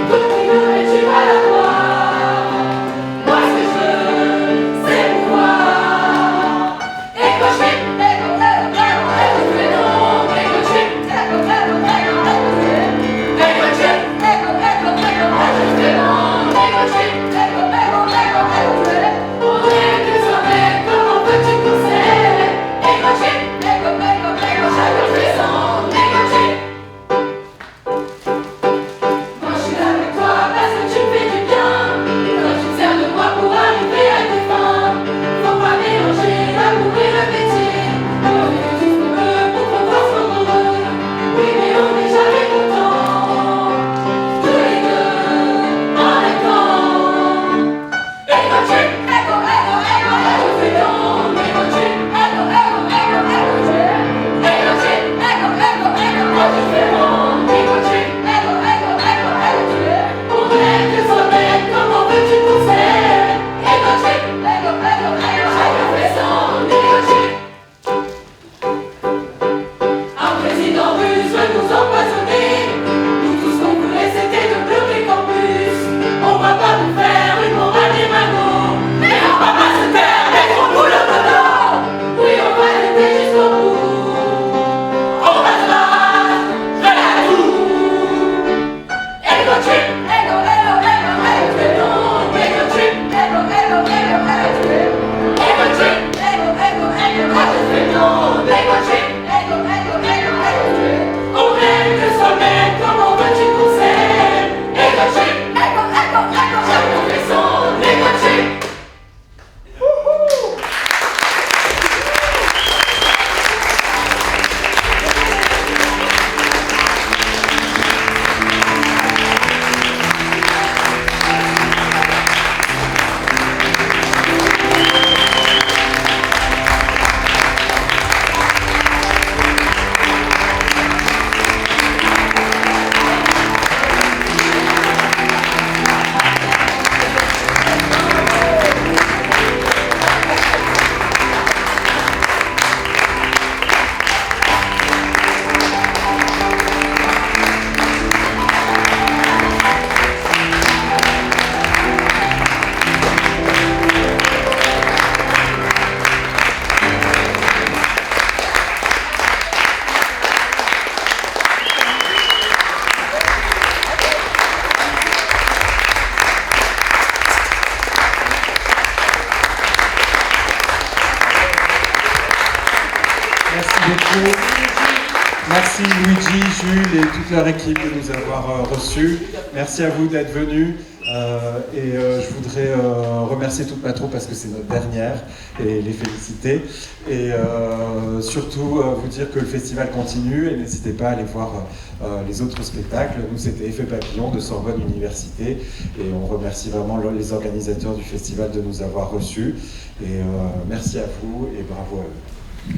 Tout le monde et tu vas la voir. Moi ce que je veux, c'est pouvoir. Et quand je suis, Merci Luigi, Jules et toute leur équipe de nous avoir reçus. Merci à vous d'être venus. Je voudrais remercier toute ma troupe parce que c'est notre dernière et les féliciter. Et surtout vous dire que le festival continue et n'hésitez pas à aller voir les autres spectacles. Nous, c'était Effet Papillon de Sorbonne Université et on remercie vraiment les organisateurs du festival de nous avoir reçus. Et merci à vous et bravo à eux.